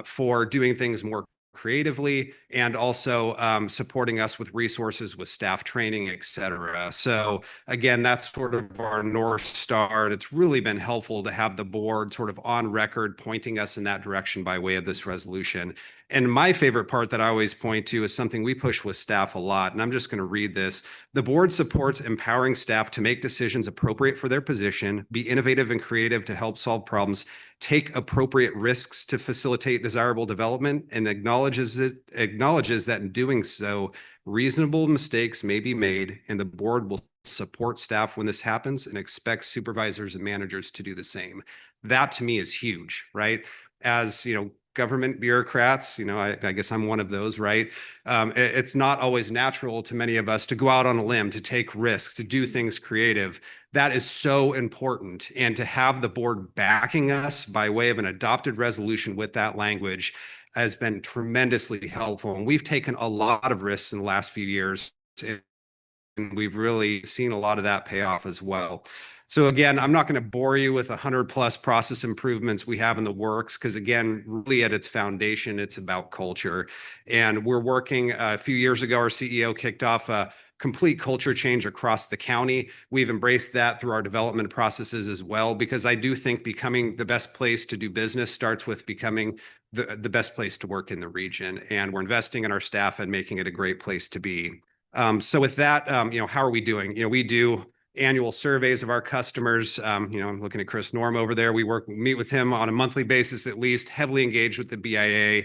for doing things more creatively and also supporting us with resources with staff training, et cetera. So again, that's sort of our North Star. And it's really been helpful to have the board sort of on record pointing us in that direction by way of this resolution. And my favorite part that I always point to is something we push with staff a lot. And I'm just going to read this. The board supports empowering staff to make decisions appropriate for their position, be innovative and creative to help solve problems, take appropriate risks to facilitate desirable development, and acknowledges that in doing so, reasonable mistakes may be made, and the board will support staff when this happens and expects supervisors and managers to do the same. That to me is huge, right? As government bureaucrats, I guess I'm one of those, right? It's not always natural to many of us to go out on a limb, to take risks, to do things creative. That is so important. And to have the board backing us by way of an adopted resolution with that language has been tremendously helpful. And we've taken a lot of risks in the last few years, and we've really seen a lot of that pay off as well. So again, I'm not going to bore you with 100+ process improvements we have in the works, because again, really at its foundation, it's about culture. And we're working, a few years ago, our CEO kicked off a complete culture change across the county. We've embraced that through our development processes as well, because I do think becoming the best place to do business starts with becoming the best place to work in the region. And we're investing in our staff and making it a great place to be. So with that, how are we doing? We do annual surveys of our customers. I'm looking at Chris Norm over there. We meet with him on a monthly basis, at least, heavily engaged with the BIA.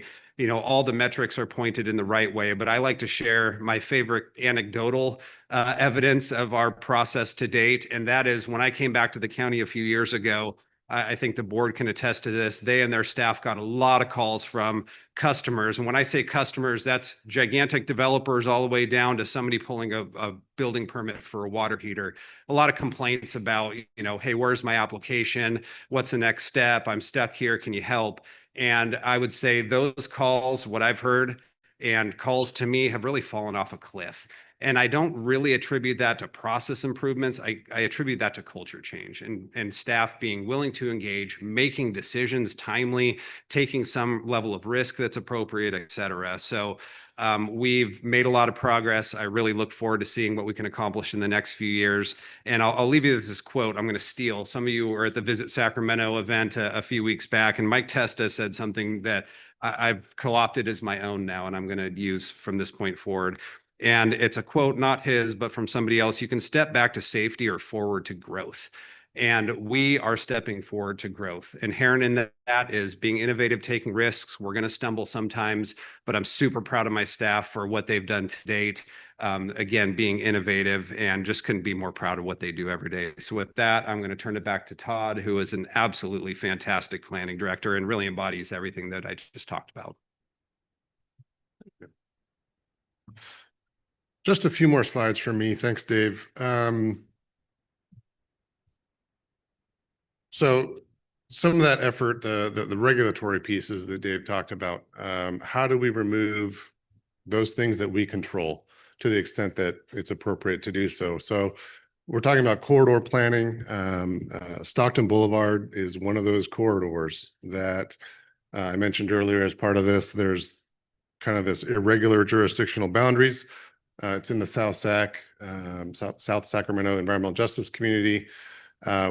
All the metrics are pointed in the right way, but I like to share my favorite anecdotal evidence of our process to date. And that is when I came back to the county a few years ago, I think the board can attest to this. They and their staff got a lot of calls from customers. And when I say customers, that's gigantic developers all the way down to somebody pulling a building permit for a water heater. A lot of complaints about, hey, where's my application? What's the next step? I'm stuck here. Can you help? And I would say those calls, what I've heard, and calls to me have really fallen off a cliff. And I don't really attribute that to process improvements. I attribute that to culture change and staff being willing to engage, making decisions timely, taking some level of risk that's appropriate, et cetera. So we've made a lot of progress. I really look forward to seeing what we can accomplish in the next few years. And I'll leave you with this quote. I'm going to steal. Some of you were at the Visit Sacramento event a few weeks back, and Mike Testa said something that I've co-opted as my own now, and I'm going to use from this point forward. And it's a quote, not his, but from somebody else. You can step back to safety or forward to growth. And we are stepping forward to growth. Inherent in that is being innovative, taking risks. We're going to stumble sometimes, but I'm super proud of my staff for what they've done to date. again, being innovative, and just couldn't be more proud of what they do every day. So with that, I'm going to turn it back to Todd, who is an absolutely fantastic planning director and really embodies everything that I just talked about. Just a few more slides from me. Thanks, Dave. So some of that effort, the regulatory pieces that Dave talked about, how do we remove those things that we control to the extent that it's appropriate to do so? So we're talking about corridor planning. Stockton Boulevard is one of those corridors that I mentioned earlier. As part of this, there's kind of this irregular jurisdictional boundaries. It's in the South Sacramento environmental justice community.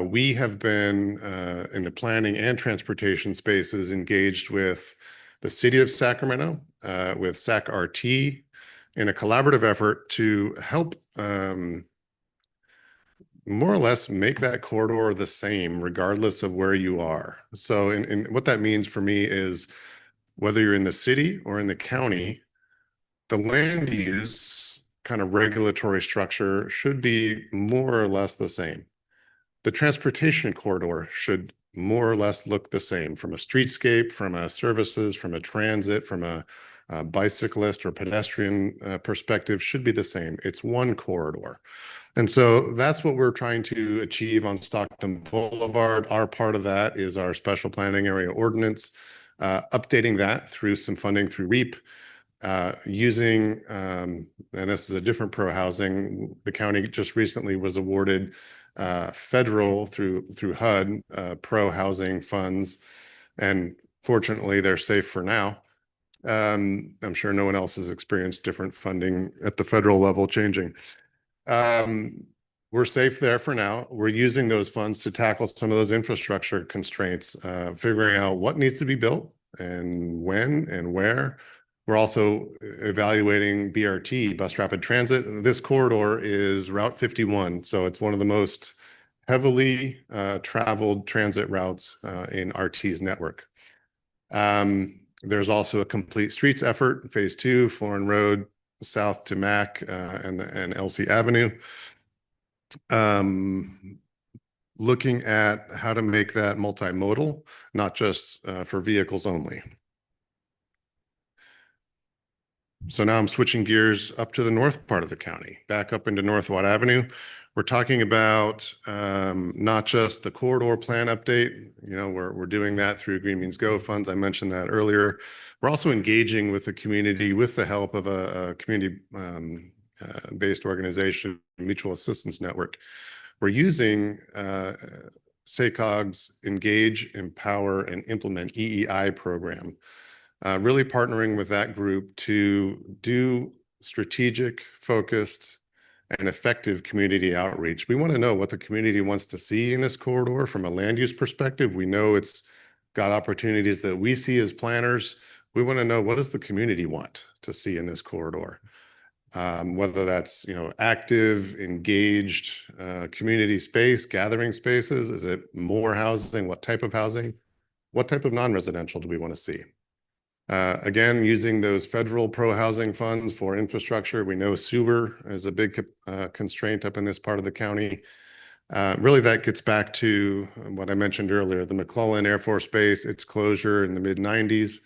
We have been in the planning and transportation spaces engaged with the city of Sacramento, with SAC-RT, in a collaborative effort to help more or less make that corridor the same regardless of where you are. So and what that means for me is whether you're in the city or in the county, the land use kind of regulatory structure should be more or less the same. The transportation corridor should more or less look the same from a streetscape, from a services, from a transit, from a bicyclist or pedestrian perspective should be the same. It's one corridor. And so that's what we're trying to achieve on Stockton Boulevard. Our part of that is our special planning area ordinance, updating that through some funding through REAP, using, and this is a different pro housing. The county just recently was awarded federal through HUD pro housing funds, and fortunately they're safe for now. I'm sure no one else has experienced different funding at the federal level changing. We're safe there for now. We're using those funds to tackle some of those infrastructure constraints, figuring out what needs to be built and when and where. We're also evaluating BRT, bus rapid transit. This corridor is Route 51. So it's one of the most heavily traveled transit routes in RT's network. There's also a complete streets effort, phase 2, Florin Road, south to Mac and LC Avenue. Looking at how to make that multimodal, not just for vehicles only. So now I'm switching gears up to the north part of the county, back up into North Watt Avenue. We're talking about not just the corridor plan update. You know, we're doing that through Green Means Go funds. I mentioned that earlier. We're also engaging with the community with the help of a community-based organization, Mutual Assistance Network. We're using SACOG's Engage, Empower, and Implement EEI program. Really partnering with that group to do strategic, focused, and effective community outreach. We want to know what the community wants to see in this corridor from a land use perspective. We know it's got opportunities that we see as planners. We want to know, what does the community want to see in this corridor? Whether that's, you know, active, engaged community space, gathering spaces. Is it more housing? What type of housing? What type of non-residential do we want to see? Again, using those federal pro housing funds for infrastructure. We know sewer is a big constraint up in this part of the county. Really, that gets back to what I mentioned earlier, the McClellan Air Force Base, its closure in the mid-90s,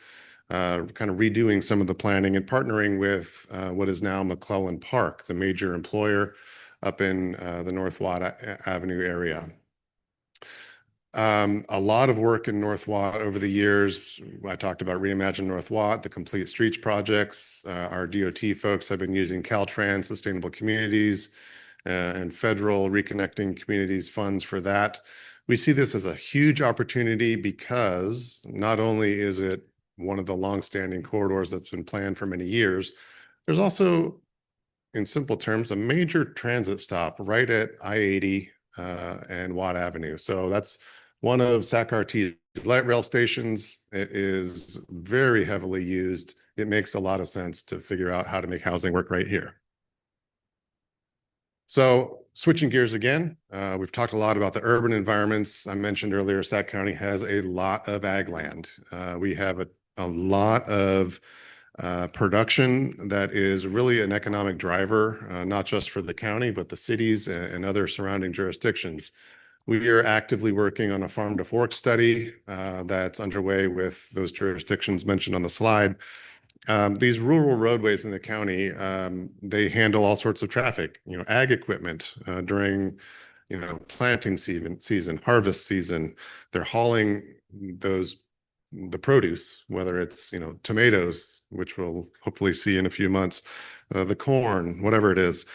kind of redoing some of the planning and partnering with what is now McClellan Park, the major employer up in the North Watt Avenue area. A lot of work in North Watt over the years. I talked about Reimagine North Watt, the Complete Streets projects. Our DOT folks have been using Caltrans, Sustainable Communities, and federal Reconnecting Communities funds for that. We see this as a huge opportunity because not only is it one of the longstanding corridors that's been planned for many years, there's also, in simple terms, a major transit stop right at I-80 and Watt Avenue. So that's one of SAC-RT's light rail stations. It is very heavily used. It makes a lot of sense to figure out how to make housing work right here. So switching gears again, we've talked a lot about the urban environments. I mentioned earlier, Sac County has a lot of ag land. We have a lot of production that is really an economic driver, not just for the county, but the cities and other surrounding jurisdictions. We are actively working on a farm to fork study that's underway with those jurisdictions mentioned on the slide. These rural roadways in the county, they handle all sorts of traffic, ag equipment during, planting season, harvest season. They're hauling the produce, whether it's, tomatoes, which we'll hopefully see in a few months, the corn, whatever it is.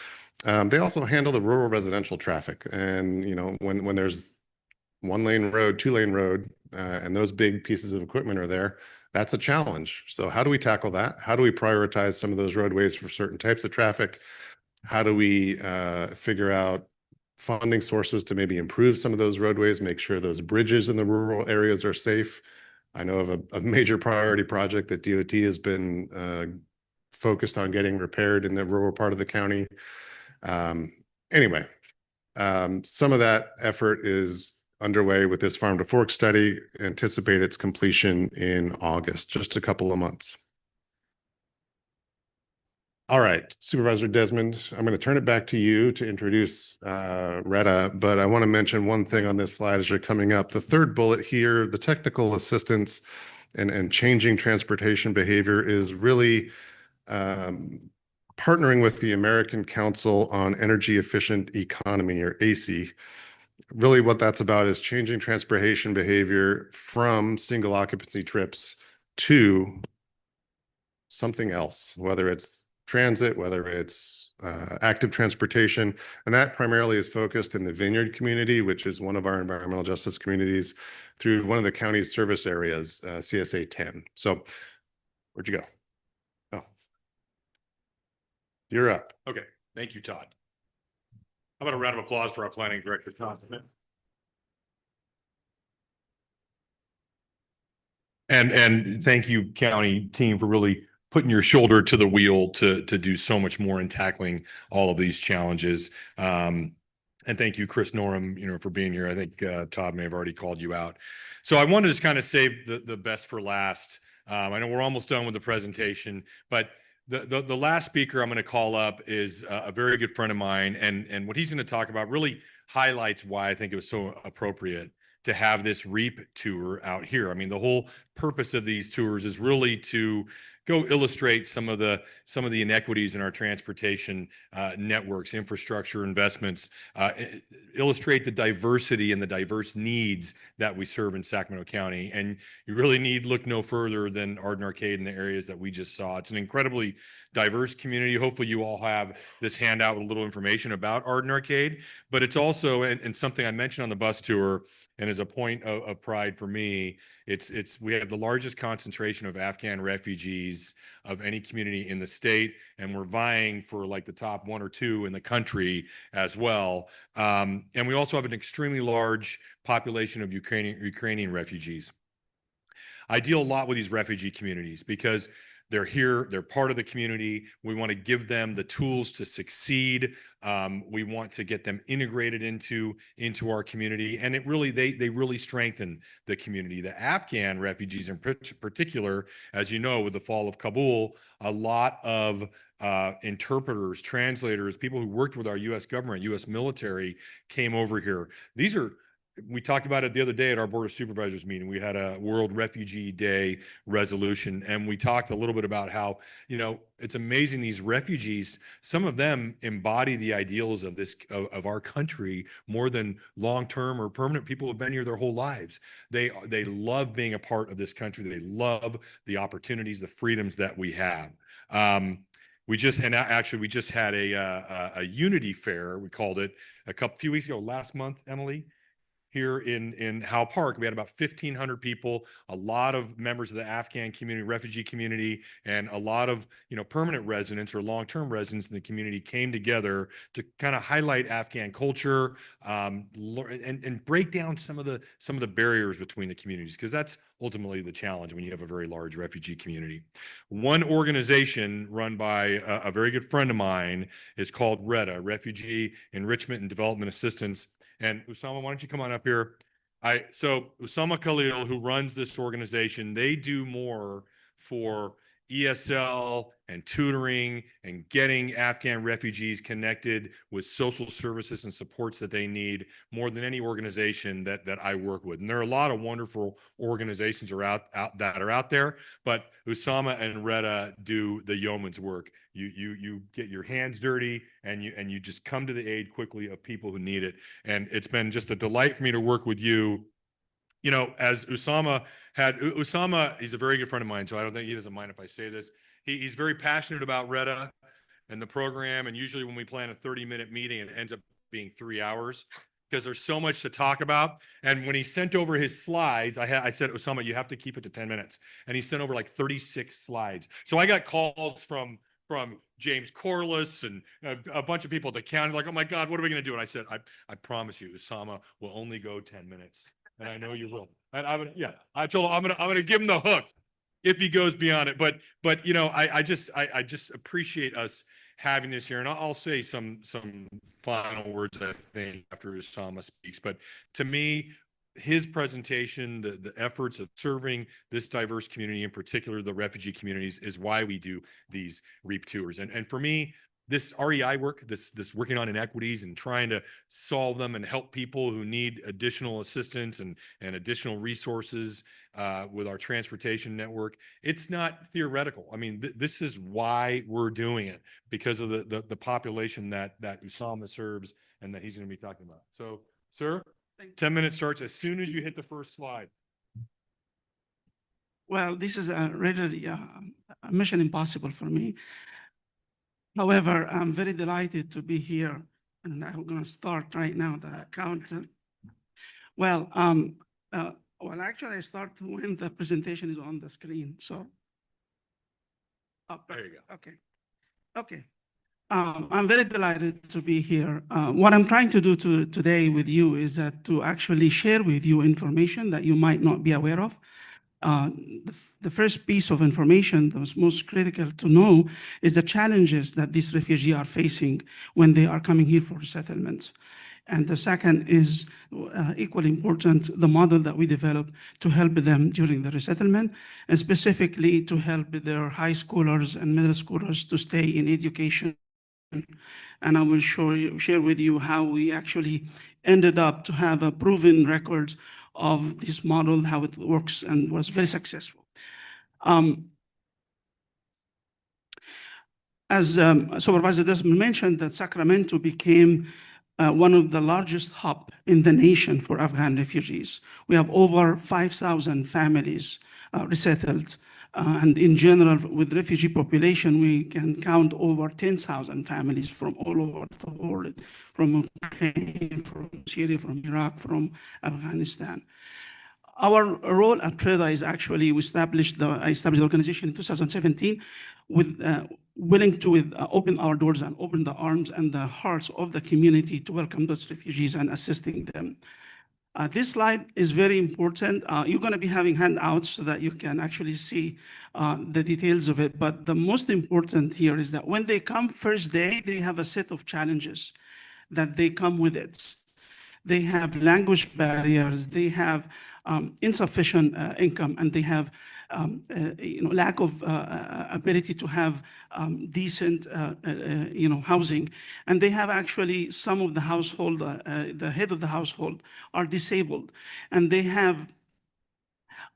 They also handle the rural residential traffic. And, when there's 1-lane road, 2-lane road, and those big pieces of equipment are there, that's a challenge. So how do we tackle that? How do we prioritize some of those roadways for certain types of traffic? How do we figure out funding sources to maybe improve some of those roadways, make sure those bridges in the rural areas are safe? I know of a major priority project that DOT has been focused on getting repaired in the rural part of the county. Anyway, some of that effort is underway with this farm to fork study. Anticipate its completion in August, just a couple of months. All right, Supervisor Desmond, I'm going to turn it back to you to introduce Retta, but I want to mention one thing on this slide as you're coming up. The third bullet here, the technical assistance and changing transportation behavior, is really partnering with the American Council on Energy Efficient Economy, or ACE. Really what that's about is changing transportation behavior from single occupancy trips to something else, whether it's transit, whether it's active transportation. And that primarily is focused in the Vineyard community, which is one of our environmental justice communities, through one of the county's service areas, CSA 10. So where'd you go? Oh, you're up. Okay, thank you, Todd. How about a round of applause for our planning director, Todd Smith? And thank you, county team, for really putting your shoulder to the wheel to do so much more in tackling all of these challenges. And thank you, Chris Norum, for being here. I think Todd may have already called you out. So I wanted to just kind of save the best for last. I know we're almost done with the presentation, but the last speaker I'm going to call up is a very good friend of mine, and what he's going to talk about really highlights why I think it was so appropriate to have this REAP tour out here. I mean, the whole purpose of these tours is really to go illustrate some of the inequities in our transportation networks, infrastructure investments, illustrate the diversity and the diverse needs that we serve in Sacramento County. And you really need look no further than Arden Arcade and the areas that we just saw. It's an incredibly diverse community. Hopefully you all have this handout with a little information about Arden Arcade, but it's also, and something I mentioned on the bus tour, and as a point of pride for me, we have the largest concentration of Afghan refugees of any community in the state, and we're vying for like the top 1 or 2 in the country as well. And we also have an extremely large population of Ukrainian refugees. I deal a lot with these refugee communities because they're here, they're part of the community. We want to give them the tools to succeed. We want to get them integrated into our community. And they really strengthen the community. The Afghan refugees in particular, as you know, with the fall of Kabul, a lot of interpreters, translators, people who worked with our U.S. government, U.S. military came over here. We talked about it the other day at our Board of Supervisors meeting. We had a World Refugee Day resolution, and we talked a little bit about how, it's amazing these refugees, some of them embody the ideals of our country more than long-term or permanent people who have been here their whole lives. They love being a part of this country. They love the opportunities, the freedoms that we have. We just had a Unity Fair, we called it, few weeks ago, last month, Emily, here in Howe Park. We had about 1,500 people, a lot of members of the Afghan community, refugee community, and a lot of permanent residents or long-term residents in the community came together to kind of highlight Afghan culture, and break down some of the barriers between the communities, because that's ultimately the challenge when you have a very large refugee community. One organization run by a very good friend of mine is called REDA, Refugee Enrichment and Development Assistance. And Usama, why don't you come on up here? So Usama Khalil, who runs this organization, they do more for ESL and tutoring and getting Afghan refugees connected with social services and supports that they need more than any organization that I work with. And there are a lot of wonderful organizations that are out there, but Usama and Retta do the yeoman's work. You get your hands dirty and you just come to the aid quickly of people who need it. And it's been just a delight for me to work with you. You know, as Usama, he's a very good friend of mine, so I don't think he doesn't mind if I say this. He's very passionate about Retta and the program. And usually when we plan a 30-minute meeting, it ends up being 3 hours because there's so much to talk about. And when he sent over his slides, I said, Usama, you have to keep it to 10 minutes. And he sent over like 36 slides. So I got calls from James Corliss and a bunch of people at the county, like, oh my God, what are we going to do? And I said, I promise you, Usama will only go 10 minutes. And I know you will. And I told him I'm gonna give him the hook if he goes beyond it. But you know, I just appreciate us having this here. And I'll say some final words, I think, after Usama speaks. But to me, his presentation, the efforts of serving this diverse community, in particular the refugee communities, is why we do these REAP tours. And for me, this REI work, this working on inequities and trying to solve them and help people who need additional assistance and additional resources with our transportation network, it's not theoretical. I mean, this is why we're doing it, because of the population that Usama serves and that he's going to be talking about. So, sir, 10 minutes starts as soon as you hit the first slide. Well, this is really a mission impossible for me. However, I'm very delighted to be here, and I'm going to start right now the count. Well, actually, I start when the presentation is on the screen. So, there you go. Okay. I'm very delighted to be here. What I'm trying to do today with you is that to actually share with you information that you might not be aware of. The first piece of information that was most critical to know is the challenges that these refugees are facing when they are coming here for settlements. And the second is equally important, the model that we developed to help them during the resettlement, and specifically to help their high schoolers and middle schoolers to stay in education. And I will share with you how we actually ended up to have a proven record of this model, how it works, and was very successful. As Supervisor Desmond mentioned, that Sacramento became one of the largest hubs in the nation for Afghan refugees. We have over 5,000 families resettled. And in general, with refugee population, we can count over 10,000 families from all over the world, from Ukraine, from Syria, from Iraq, from Afghanistan. Our role at REDA is actually I established the organization in 2017 with willing to open our doors and open the arms and the hearts of the community to welcome those refugees and assisting them. This slide is very important. You're going to be having handouts so that you can actually see the details of it. But the most important here is that when they come first day, they have a set of challenges that they come with it. They have language barriers, they have insufficient income, and they have lack of ability to have decent housing. And they have actually some of the household, the head of the household are disabled, and they have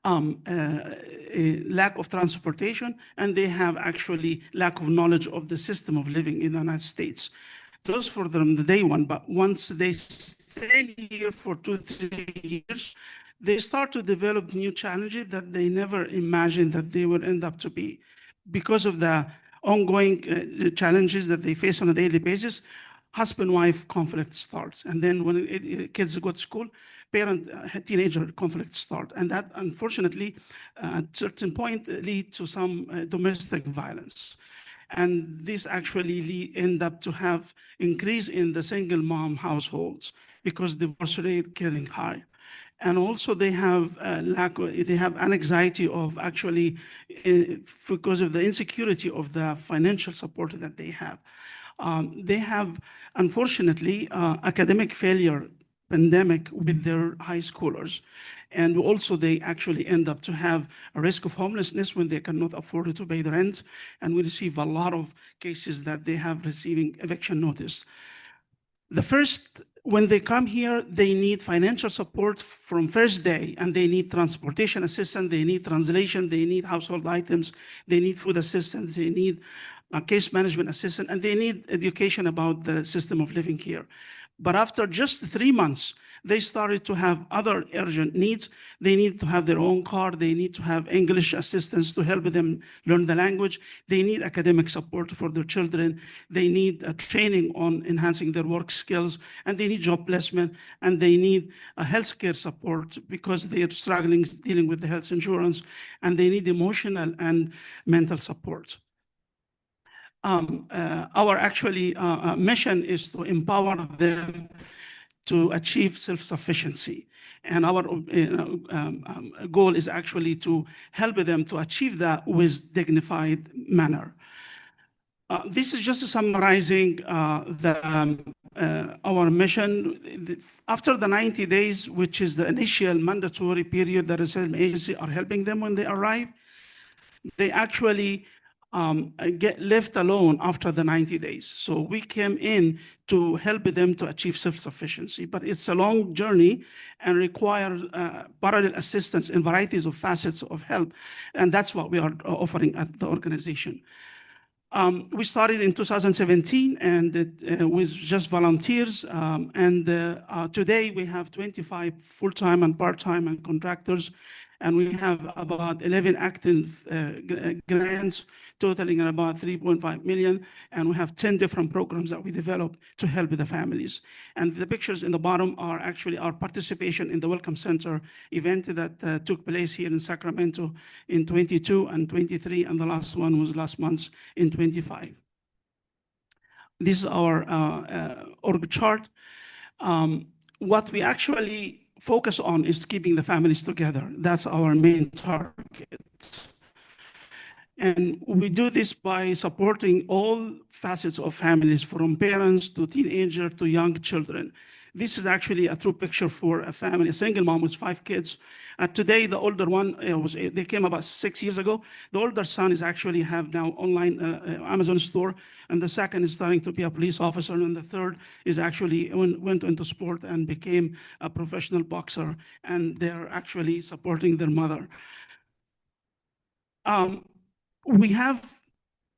a lack of transportation, and they have actually lack of knowledge of the system of living in the United States. Those for them the day one, but once they stay here for 2-3 years, they start to develop new challenges that they never imagined that they would end up to be. Because of the ongoing challenges that they face on a daily basis, husband-wife conflict starts. And then when kids go to school, teenager conflict start. And that, unfortunately, at a certain point, lead to some domestic violence. And this actually end up to have increase in the single mom households because divorce rate getting high. And also they have they have an anxiety of actually because of the insecurity of the financial support that they have. They have, unfortunately, academic failure pandemic with their high schoolers. And also they actually end up to have a risk of homelessness when they cannot afford to pay the rent. And we receive a lot of cases that they have receiving eviction notice. When they come here, they need financial support from first day, and they need transportation assistance, they need translation, they need household items, they need food assistance, they need case management assistance, and they need education about the system of living here. But after just 3 months, they started to have other urgent needs. They need to have their own car. They need to have English assistance to help them learn the language. They need academic support for their children. They need training on enhancing their work skills, and they need job placement, and they need healthcare support because they are struggling dealing with the health insurance, and they need emotional and mental support. Our mission is to empower them to achieve self-sufficiency. And our goal is actually to help them to achieve that with dignified manner. This is just summarizing our mission. After the 90 days, which is the initial mandatory period that the resettlement agency are helping them when they arrive, they actually get left alone after the 90 days. So we came in to help them to achieve self-sufficiency, but it's a long journey and requires parallel assistance in varieties of facets of help, and that's what we are offering at the organization. We started in 2017 and with just volunteers, and today we have 25 full-time and part-time and contractors, and we have about 11 active grants totaling about 3.5 million, and we have 10 different programs that we developed to help the families. And the pictures in the bottom are actually our participation in the Welcome Center event that took place here in Sacramento in 22 and 23, and the last one was last month in 25. This is our org chart. What we actually focus on is keeping the families together. That's our main target. And we do this by supporting all facets of families, from parents to teenagers to young children. This is actually a true picture for a family, a single mom with 5 kids. Today, the older one, they came about 6 years ago. The older son is actually have now online Amazon store, and the second is starting to be a police officer, and the third is actually went into sport and became a professional boxer, and they're actually supporting their mother. We have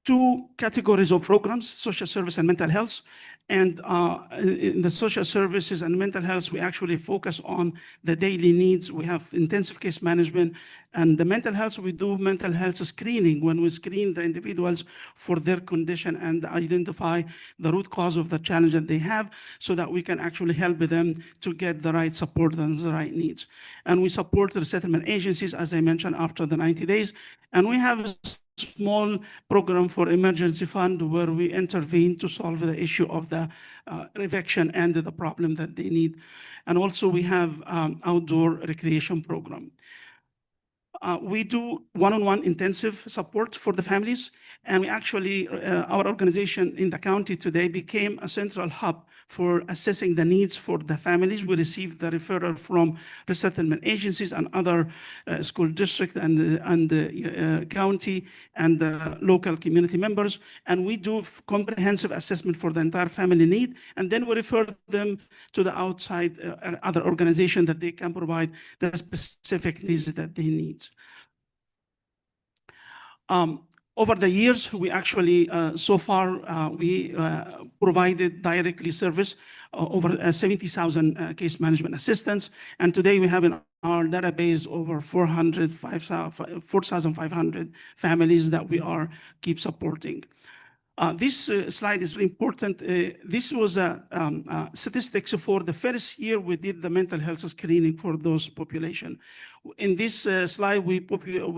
2 categories of programs, social service and mental health. And in the social services and mental health, we actually focus on the daily needs. We have intensive case management. And the mental health, we do mental health screening when we screen the individuals for their condition and identify the root cause of the challenge that they have, so that we can actually help them to get the right support and the right needs. And we support the resettlement agencies, as I mentioned, after the 90 days. And we have a small program for emergency fund where we intervene to solve the issue of the eviction and the problem that they need. And also we have outdoor recreation program. We do one-on-one intensive support for the families. And we actually, our organization in the county today became a central hub for assessing the needs for the families. We received the referral from resettlement agencies and other school district and county and local community members. And we do comprehensive assessment for the entire family need. And then we refer them to the outside other organization that they can provide the specific needs that they need. Over the years, we actually, so far, we provided directly service over 70,000 case management assistants. And today we have in our database over 4,500 families that we keep supporting. This slide is really important. This was statistics for the first year we did the mental health screening for those population. In this slide, we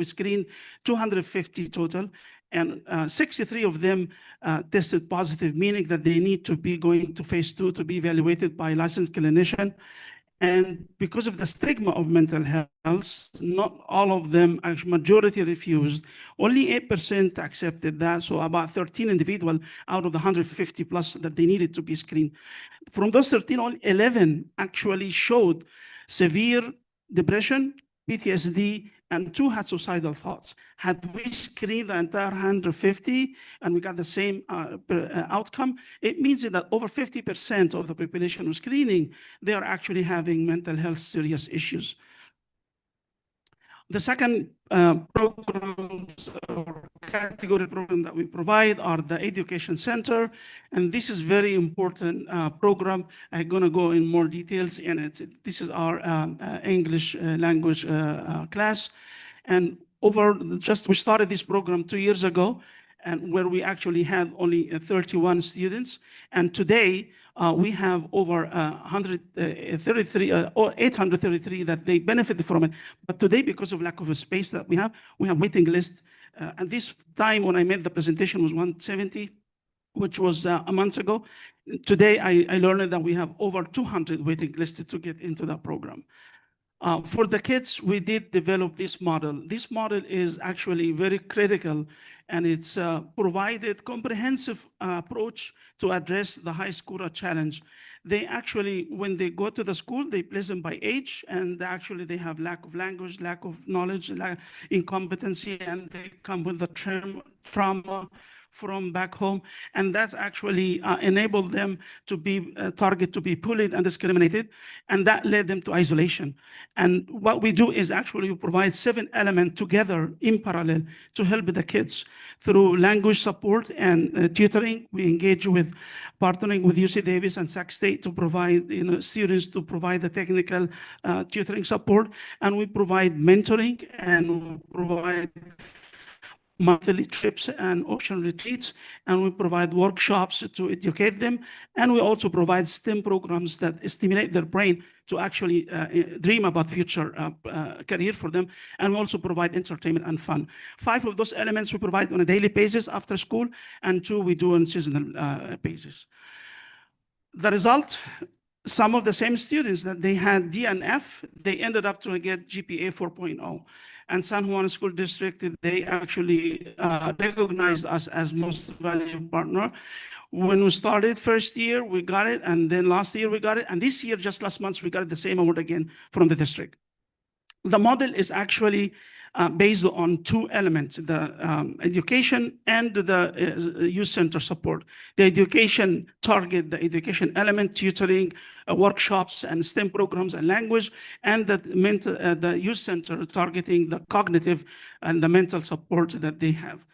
screened 250 total, and 63 of them tested positive, meaning that they need to be going to phase 2 to be evaluated by licensed clinician. And because of the stigma of mental health, not all of them, actually majority refused. Only 8% accepted that. So about 13 individuals out of the 150 plus that they needed to be screened. From those 13, only 11 actually showed severe depression, PTSD, and 2 had suicidal thoughts. Had we screened the entire 150 and we got the same outcome, it means that over 50% of the population of screening, they are actually having mental health serious issues. The second programs or category program that we provide are the education center. And this is very important program. I'm gonna go in more details in it. This is our English language class. And we started this program 2 years ago, and where we actually had only 31 students. And today, we have over 133 or 833 that they benefited from it. But today, because of lack of a space that we have waiting list. And this time when I made the presentation was 170, which was a month ago. Today, I learned that we have over 200 waiting listed to get into that program. For the kids, we did develop this model. This model is actually very critical, and it's provided comprehensive approach to address the high schooler challenge. They actually, when they go to the school, they place them by age, and actually they have lack of language, lack of knowledge, incompetency, and they come with the trauma from back home. And that's actually enabled them to be target to be bullied and discriminated. And that led them to isolation. And what we do is actually we provide 7 elements together in parallel to help the kids through language support and tutoring. We engage with partnering with UC Davis and Sac State to provide students to provide the technical tutoring support. And we provide mentoring and we provide monthly trips and ocean retreats, and we provide workshops to educate them. And we also provide STEM programs that stimulate their brain to actually dream about future career for them. And we also provide entertainment and fun. 5 of those elements we provide on a daily basis after school, and 2 we do on seasonal basis. The result, some of the same students that they had D and F, they ended up to get GPA 4.0. And San Juan School District, they actually recognized us as most valuable partner. When we started first year, we got it, and then last year we got it, and this year, just last month, we got the same award again from the district. The model is actually based on 2 elements, the education and the youth center support. The education target, the education element, tutoring, workshops and STEM programs and language, and the youth center targeting the cognitive and the mental support that they have.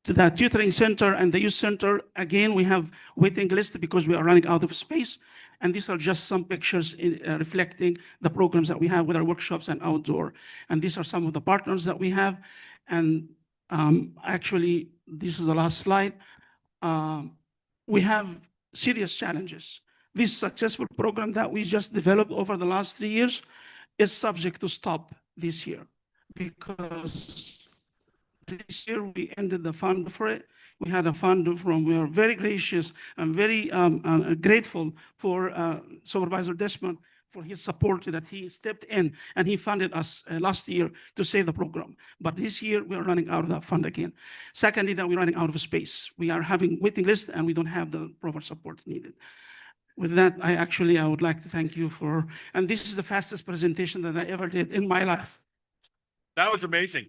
The tutoring center and the youth center, again, we have waiting list because we are running out of space. And these are just some pictures reflecting the programs that we have with our workshops and outdoor. And these are some of the partners that we have. And actually, this is the last slide. We have serious challenges. This successful program that we just developed over the last 3 years is subject to stop this year because this year we ended the fund for it. We had a fund we are very gracious and very grateful for Supervisor Desmond for his support that he stepped in and he funded us last year to save the program. But this year we are running out of that fund again. Secondly, that we're running out of space. We are having waiting list and we don't have the proper support needed. With that, I would like to thank you and this is the fastest presentation that I ever did in my life. That was amazing.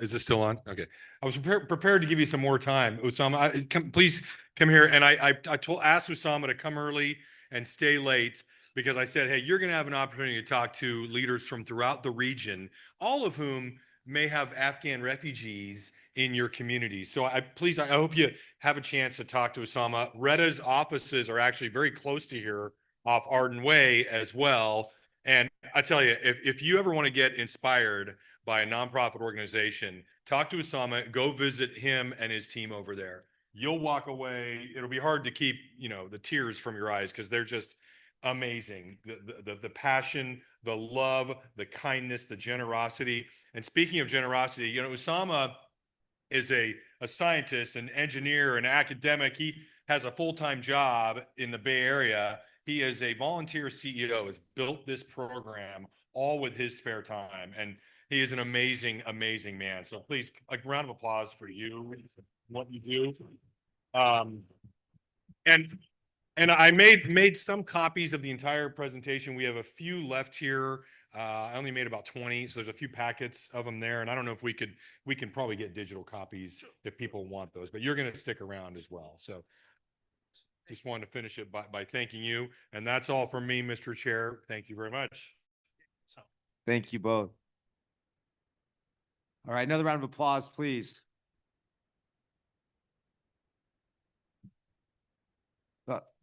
Is this still on? Okay. I was prepared to give you some more time. Usama, please come here. And I asked Usama to come early and stay late because I said, hey, you're going to have an opportunity to talk to leaders from throughout the region, all of whom may have Afghan refugees in your community. So I hope you have a chance to talk to Usama. Retta's offices are actually very close to here off Arden Way as well. And I tell you, if you ever want to get inspired by a nonprofit organization, talk to Usama, go visit him and his team over there. You'll walk away. It'll be hard to keep, the tears from your eyes because they're just amazing. The passion, the love, the kindness, the generosity. And speaking of generosity, Usama is a scientist, an engineer, an academic. He has a full-time job in the Bay Area. He is a volunteer CEO, has built this program all with his spare time. And he is an amazing, amazing man. So please, a round of applause for you, what you do. And I made some copies of the entire presentation. We have a few left here. I only made about 20, so there's a few packets of them there. And I don't know if we can probably get digital copies if people want those, but you're going to stick around as well. So just wanted to finish it by thanking you. And that's all from me, Mr. Chair. Thank you very much. Thank you both. All right, another round of applause, please.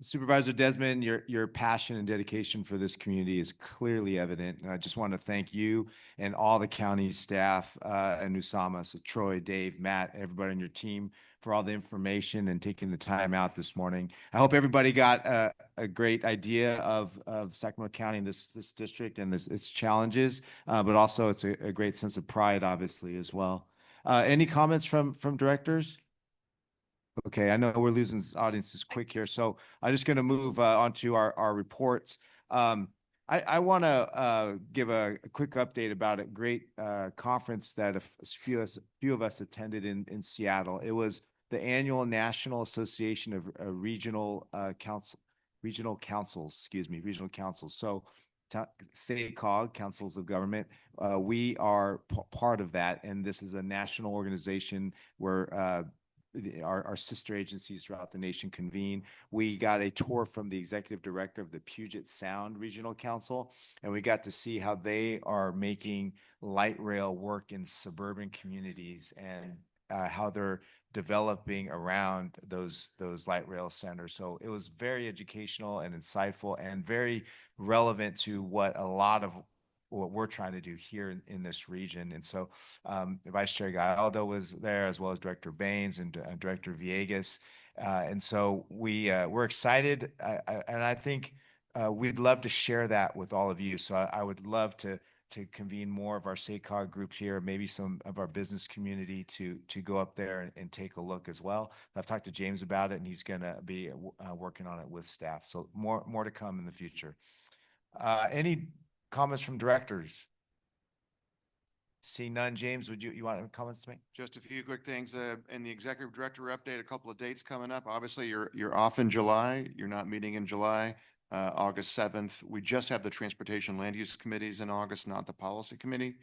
Supervisor Desmond, your passion and dedication for this community is clearly evident. And I just want to thank you and all the county staff and Usama, so Troy, Dave, Matt, everybody on your team for all the information and taking the time out this morning. I hope everybody got a great idea of Sacramento County and this district and its challenges, but also it's a great sense of pride, obviously, as well. Any comments from directors? Okay, I know we're losing audiences quick here, so I'm just going to move on to our reports. I want to give a quick update about a great conference that a few of us attended in Seattle. It was the annual National Association of Regional Councils. So SACOG, Councils of Government. We are part of that, and this is a national organization where our sister agencies throughout the nation convene. We got a tour from the executive director of the Puget Sound Regional Council, and we got to see how they are making light rail work in suburban communities and how they're developing around those light rail centers. So it was very educational and insightful and very relevant to what a lot of what we're trying to do here in this region. And so Vice Chair Gallardo was there, as well as Director Baines and Director Villegas. And so we're excited. And I think we'd love to share that with all of you. So I would love to convene more of our SACOG group here, maybe some of our business community to go up there and take a look as well. I've talked to James about it, and he's going to be working on it with staff. So more to come in the future. Any comments from directors? See none. James, would you want comments to make? Just a few quick things. In the executive director update, a couple of dates coming up. Obviously, you're off in July. You're not meeting in July. August 7th. We just have the Transportation Land Use Committees in August, not the Policy Committee.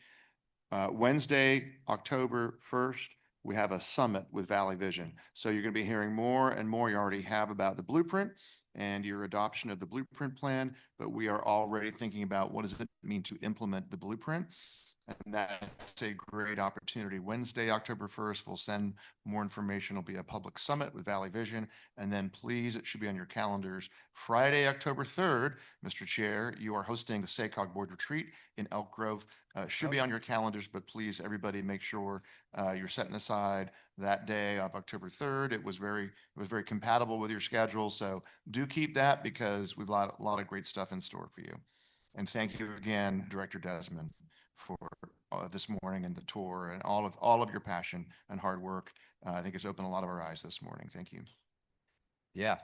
Wednesday, October 1st, we have a summit with Valley Vision. So you're going to be hearing more and more. You already have about the blueprint and your adoption of the blueprint plan, but we are already thinking about what does it mean to implement the blueprint. And that's a great opportunity. Wednesday, October 1st, we'll send more information. It'll be a public summit with Valley Vision. And then please, it should be on your calendars. Friday, October 3rd, Mr. Chair, you are hosting the SACOG Board Retreat in Elk Grove. Should be on your calendars, but please, everybody, make sure you're setting aside that day of October 3rd. It was very compatible with your schedule. So do keep that because we've got a lot of great stuff in store for you. And thank you again, Director Desmond, for this morning and the tour and all of your passion and hard work. I think it's opened a lot of our eyes this morning. Thank you. Yeah.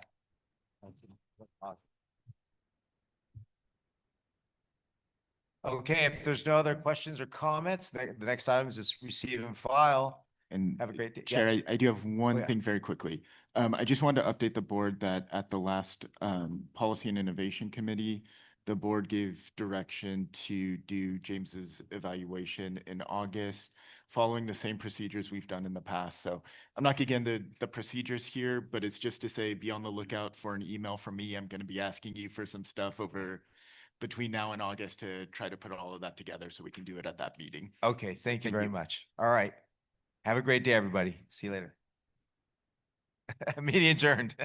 Okay, if there's no other questions or comments, the next item is just receive and file. And have a great day. Chair, Yeah. I do have one yeah. thing very quickly. I just wanted to update the board that at the last Policy and Innovation Committee, the board gave direction to do James's evaluation in August, following the same procedures we've done in the past. So I'm not going to get into the procedures here, but it's just to say, be on the lookout for an email from me. I'm going to be asking you for some stuff over between now and August to try to put all of that together so we can do it at that meeting. Okay, thank you very much. All right. Have a great day, everybody. See you later. Meeting adjourned.